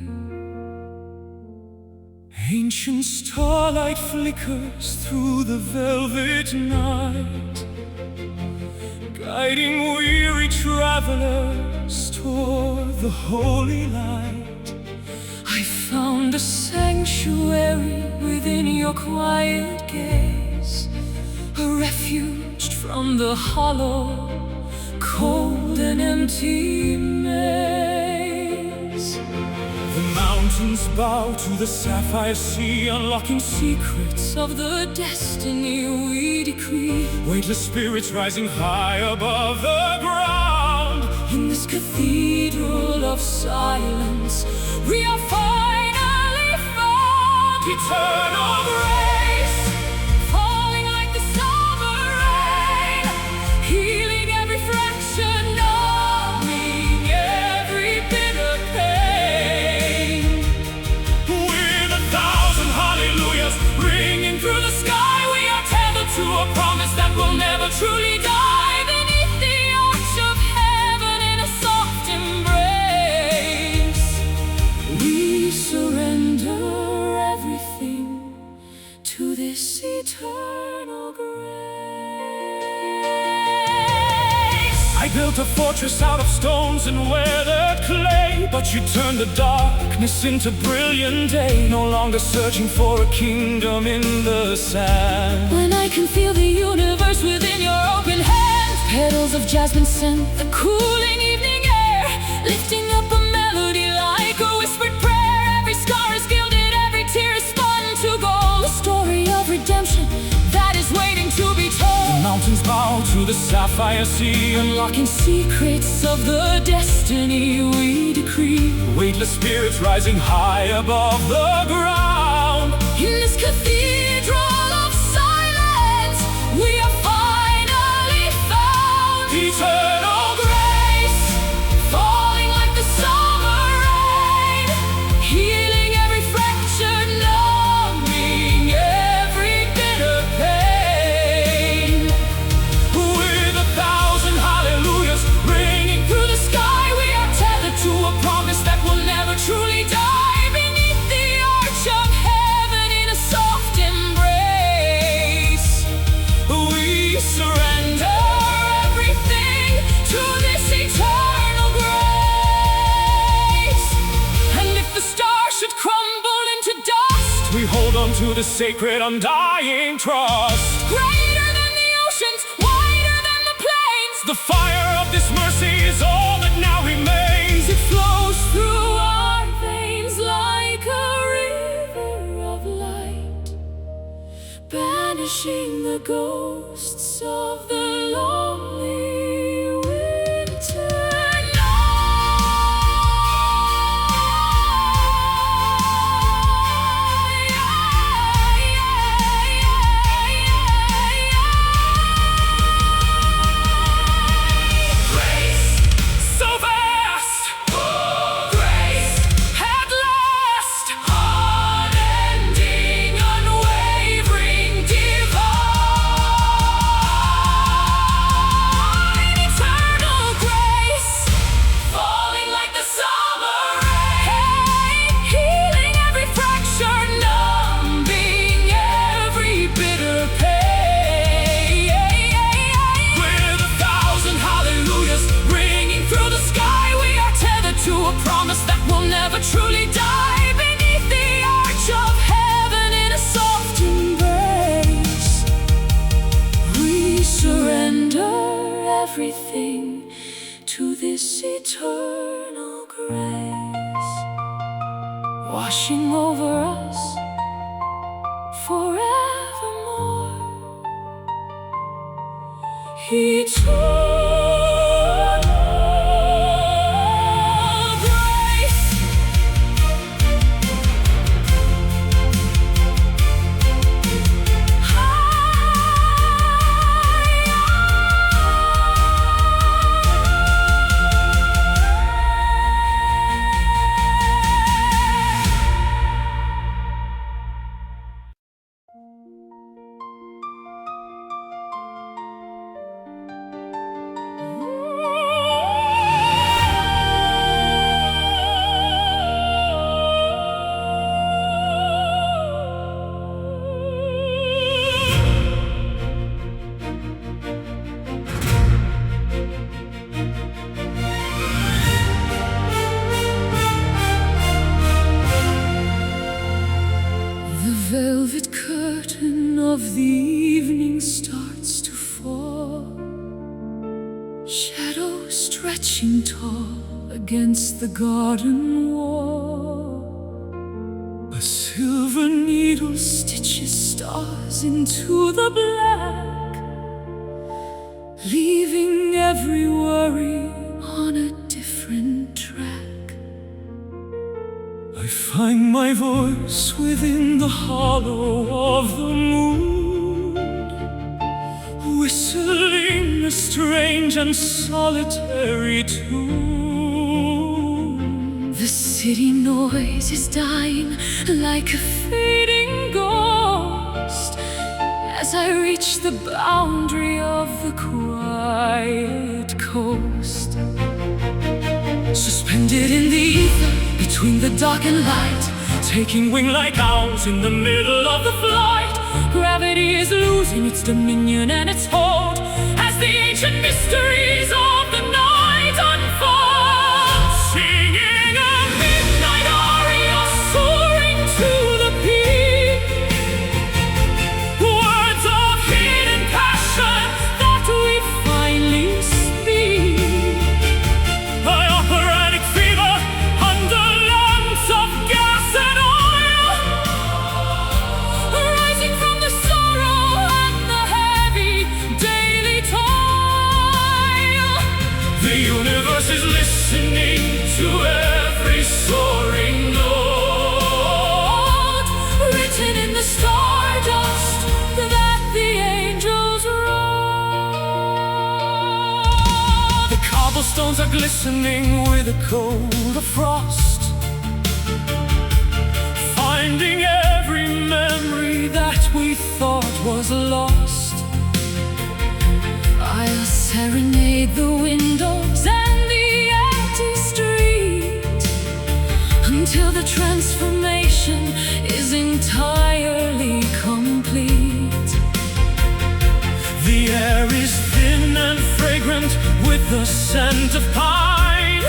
Ancient starlight flickers through the velvet night, guiding weary travelers toward the holy light. I found a sanctuary within your quiet gaze, a refuge from the hollow, cold and empty maze. The mountains bow to the sapphire sea, unlocking secrets Of the destiny we decree. weightless spirits rising high above the ground. In this cathedral of silence, we are finally found. Eternal grace, falling like the summer rain, healing every fraction, numbing every bitter pain. With 1,000 hallelujahs ringing through the sky, we are tethered to a promise that will never truly die. Beneath the arch of heaven in a soft embrace, we surrender everything to this eternal grace. I built a fortress out of stones and weathered clay, but you turned the darkness into brilliant day. No longer searching for a kingdom in the sand. When I can feel the universe within your open hands, petals of jasmine scent the cooling evening air, lifting up a melody like a whispered prayer. Every scar is gilded, every tear is spun to gold, a story of redemption that is waiting to be told. The mountains bow to the sapphire sea, Unlocking secrets of the destiny we decree. weightless spirits rising high above the ground. In this cathedral of silence, we are finally found. Eternal grace, falling like the summer rain, healing every fracture, numbing every bitter pain. With 1,000 hallelujahs ringing through the sky, we are tethered to a promise that will never truly die. Beneath the arch of heaven in a soft embrace, We surrender everything to this eternal grace. And if the stars should crumble into dust, we hold on to the sacred undying trust. greater than the oceans, wider than the plains, The fire of this mercy is all that now remains. it flows through our veins like a river of light, banishing the ghosts of the lonely winter night. Grace, so vast, Grace, at last, unending, unwavering, divine, eternal grace, falling like the summer rain, healing every fracture, numbing every bitter pain. with 1,000 hallelujahs Ringing through the sky, we are tethered to a promise that will never truly die. Beneath the arch of heaven in a soft embrace, we surrender everything to this eternal grace, washing over us forevermore. Eternal grace. against the garden wall. A silver needle stitches stars into the black, leaving every worry on a different track. I find my voice within the hollow of the moon, whistling a strange and solitary tune. The city noise is dying like a fading ghost as I reach the boundary of the quiet coast. Suspended in the ether between the dark and light, taking wing like owls in the middle of the flight. Gravity is losing its dominion and its hold as the ancient mysteries of the night unfold. Singing a midnight aria, soaring to the peak, words of hidden passion that we finally speak. By operatic fever under lamps of gas and oil, rising from the sorrow and the heavy daily toil. The universe is listening to every soaring note, written in the stardust that the angels wrote. The cobblestones are glistening with a coat of frost, finding every memory that we thought was lost. I'll serenade the windows and the empty street until the transformation is entirely complete. The air is thin and fragrant with the scent of pine,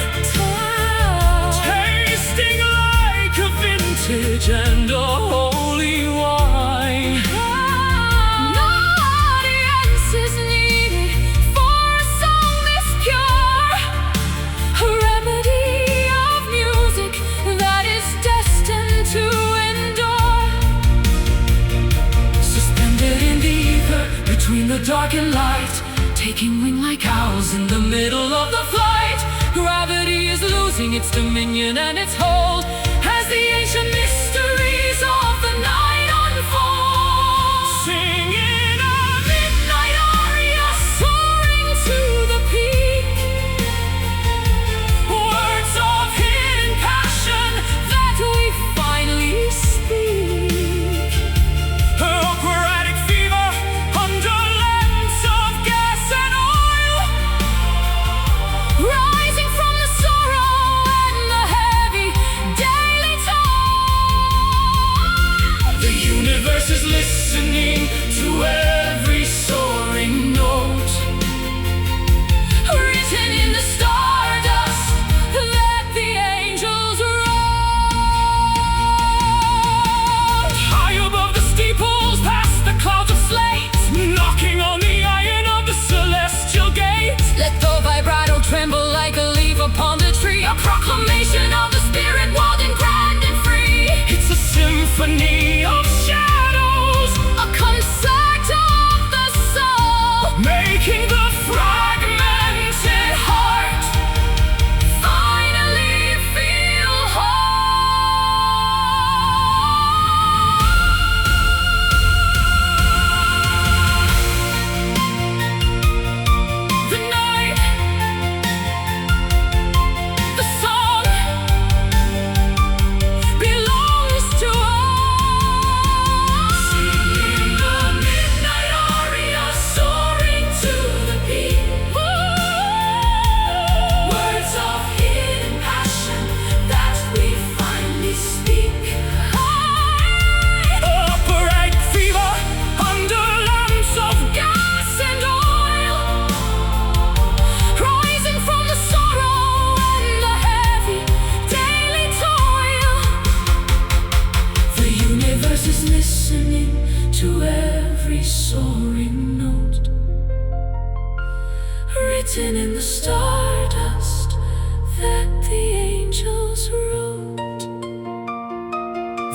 tasting like a vintage and a holy wine. No audience is needed for a song this pure, a remedy of music that is destined to endure. Suspended in the ether between the dark and light, taking wing like owls in the middle of the flight. Gravity is losing its dominion and its hold as the ancient mysteries of the night unfold. Singing a midnight aria, soaring to the peak, words of hidden passion that we finally speak. Operatic fever under lamps of gas and oil, rising from the sorrow and the heavy day.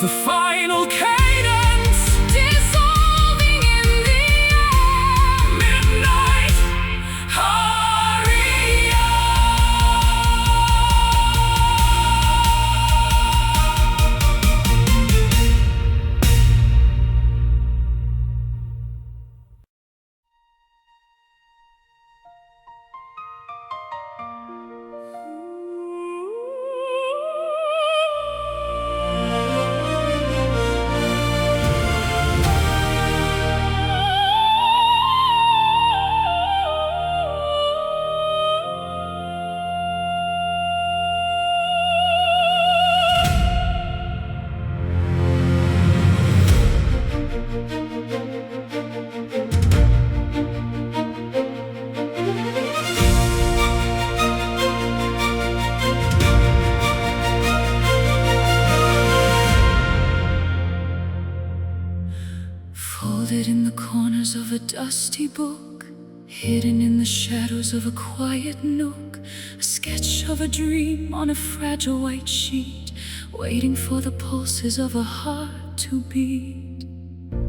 the final cadence dissolving in the air. Midnight aria. Folded in the corners of a dusty book, hidden in the shadows of a quiet nook, a sketch of a dream on a fragile white sheet, waiting for the pulses of a heart to beat.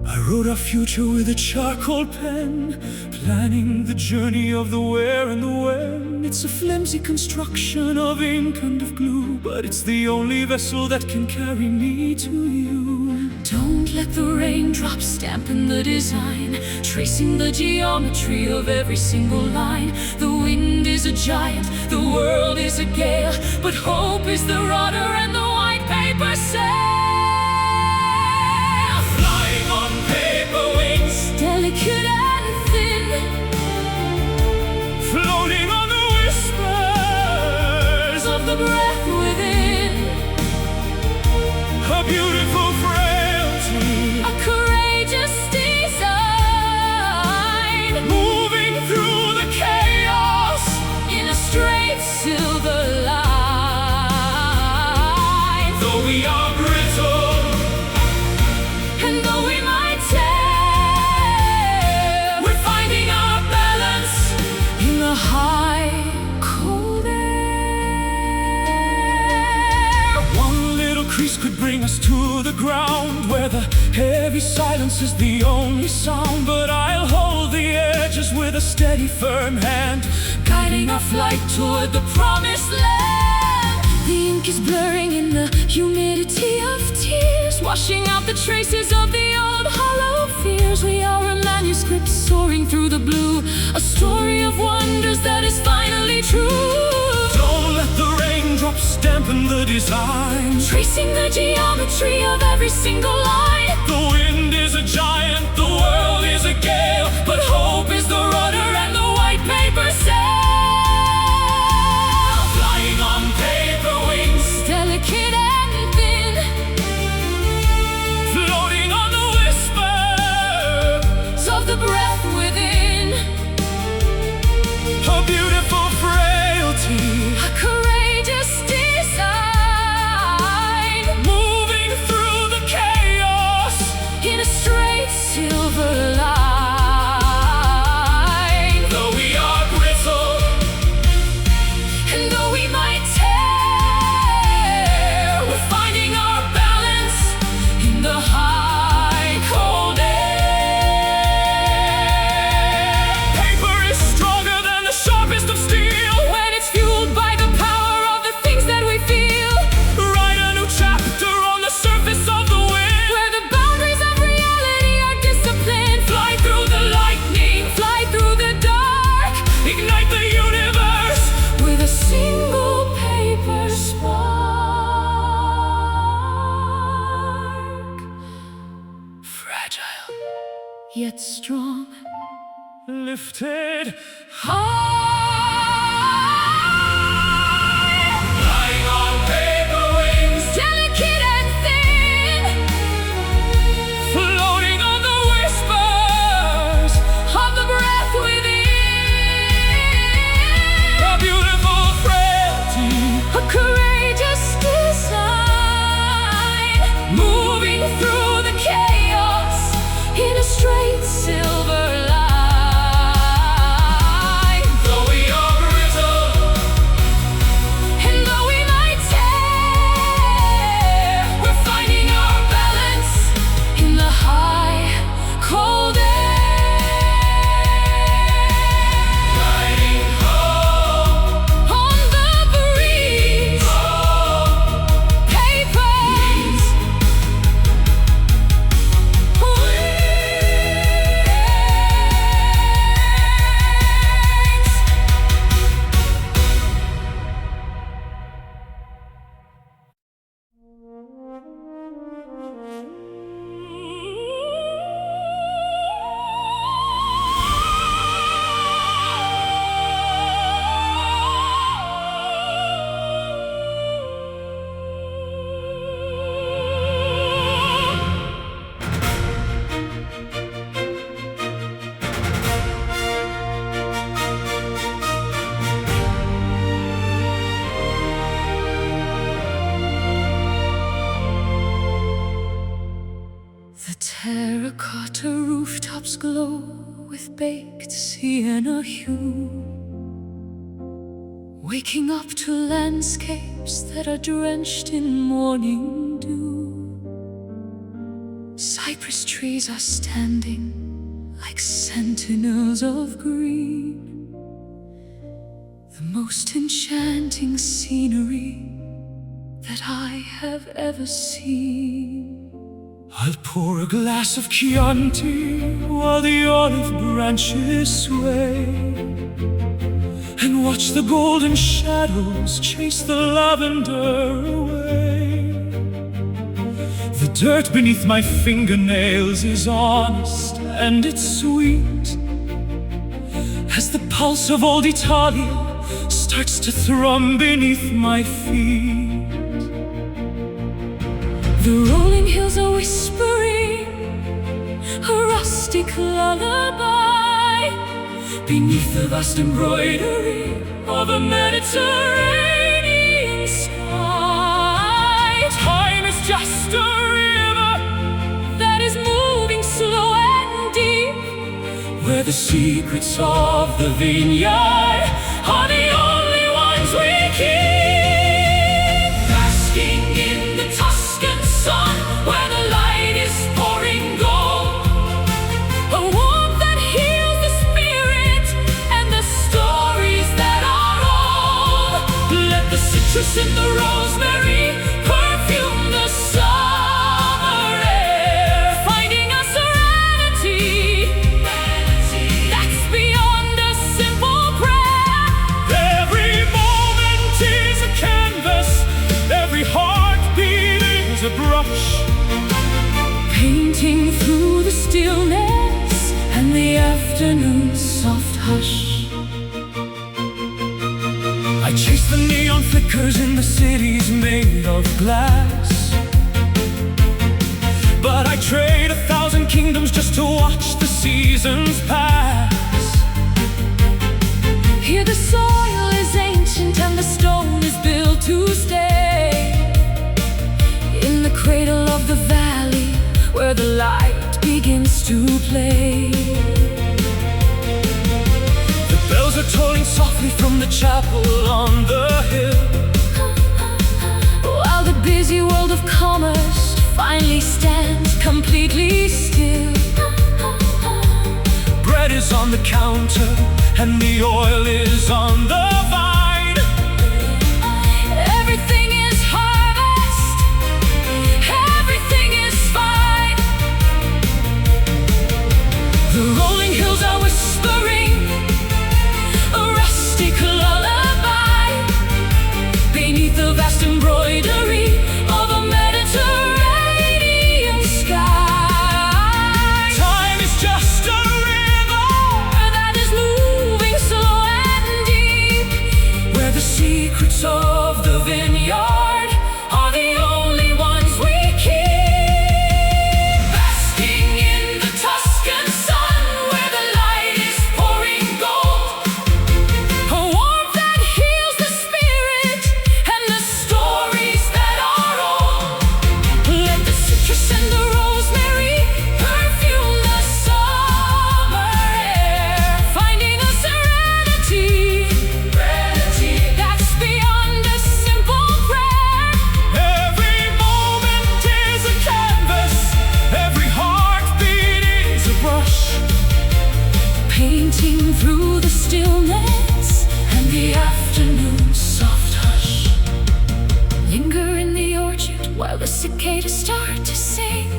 I wrote our future with a charcoal pen, planning the journey of the where and the when. It's a flimsy construction of ink and of glue, but it's the only vessel that can carry me to you. Don't let the raindrops dampen the design, tracing the geometry of every single line. The wind is a giant, the world is a gale, but hope is the rudder and the white paper sail. Flying on paper wings, Delicate and thin, floating on the whispers of the breath within. a beautiful frailty, A courageous design, moving through the chaos in a straight silver line. though we are brittle. And though we might tear, We're finding our balance in the high, cold air. One little crease could bring us to the ground, where the heavy silence is the only sound. But I'll hold the edges with a steady, firm hand, Guiding our flight toward the promised land. The ink is blurring in the humidity of tears, washing out the traces of the old hollow fears. We are a manuscript soaring through the blue, a story of wonders that is finally true. don't let the raindrops dampen the design. Tracing the geometry of every single line. The wind is a giant, the world is a gale, but hope is the rudder and the white paper sail. Flying on paper wings, Delicate and thin, floating on the whispers of the breath within. a beautiful frailty, A courageous design, moving through the chaos in a straight silver line. though we are brittle. And though we might tear, we're finding our balance in the high, cold air. Paper is stronger than the sharpest of steel. When it's fueled by the power of the things that we feel, Write a new chapter on the surface of the wind. where the boundaries of reality are disciplined. Fly through the lightning, Fly through the dark ignite the universe. with a single paper spark. Fragile, yet strong. Lifted High, flying on paper wings, delicate and thin, floating on the whispers of the breath within. a beautiful frailty, A courageous design, moving through the chaos in a straight silver line. though terracotta rooftops glow with baked sienna hue, waking up to landscapes that are drenched in morning dew. Cypress trees are standing like sentinels of green, the most enchanting scenery that I have ever seen. I'll pour a glass of Chianti while the olive branches sway, and watch the golden shadows chase the lavender away. The dirt beneath my fingernails is honest and it's sweet, as the pulse of old Italia starts to thrum beneath my feet. The rolling hills are whispering a rustic lullaby beneath the vast embroidery of a Mediterranean sky. Time is just a river that is moving slow and deep, where the secrets of the vineyard are the only ones we keep. basking in the Tuscan sun where the light is pouring gold, a warmth that heals the spirit and the stories that are old. Let the citrus and the rosemary perfume the summer air, Finding a serenity that's beyond a simple prayer. Every moment is a canvas, every heartbeat is a brush, Painting through the stillness and the afternoon's soft hush. I chase the neon flickers in the cities made of glass, but I trade 1,000 kingdoms just to watch the seasons pass. Here the soil is ancient and the stone is built to stay, in the cradle of the valley where the light begins to play. The bells are tolling softly from the chapel on the hill, While the busy world of commerce finally stands completely still. bread is on the counter and the oil is on the vine. Everything is harvest, everything is fine. The rolling hills are whispering A rustic lullaby beneath the vast embroidery of a Mediterranean sky. time is just a river That is moving slow and deep, where the secrets of the vineyard are the only ones we keep. basking in the Tuscan sun Where the light is pouring gold, a warmth that heals the spirit and the stories that are old. Let the citrus and the rosemary perfume the summer air, finding a serenity that's beyond a simple prayer. Every moment is a canvas, every heartbeat is a brush, Painting through the stillness and the afternoon's soft hush. Linger in the orchard while the cicadas start to sing.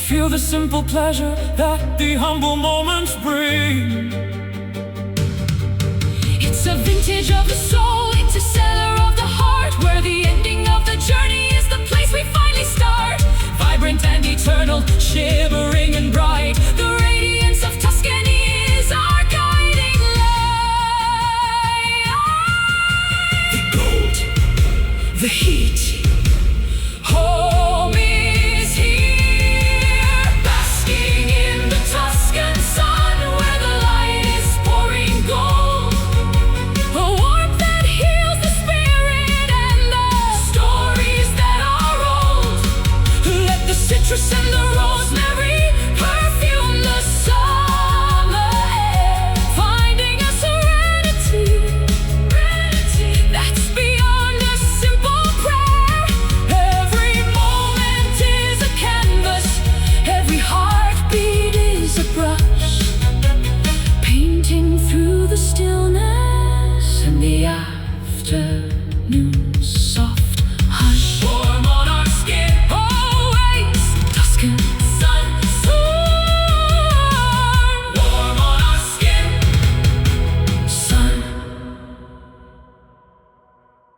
feel the simple pleasure that the humble moments bring. It's a vintage of the soul, it's a cellar of the heart, where the ending of the journey is the place we finally start. Vibrant and eternal, shimmering and bright, the radiance of Tuscany is our guiding light. The gold, The heat, home is here, basking in the Tuscan sun where the light is pouring gold, a warmth that heals the spirit and the stories that are old. let the afternoon.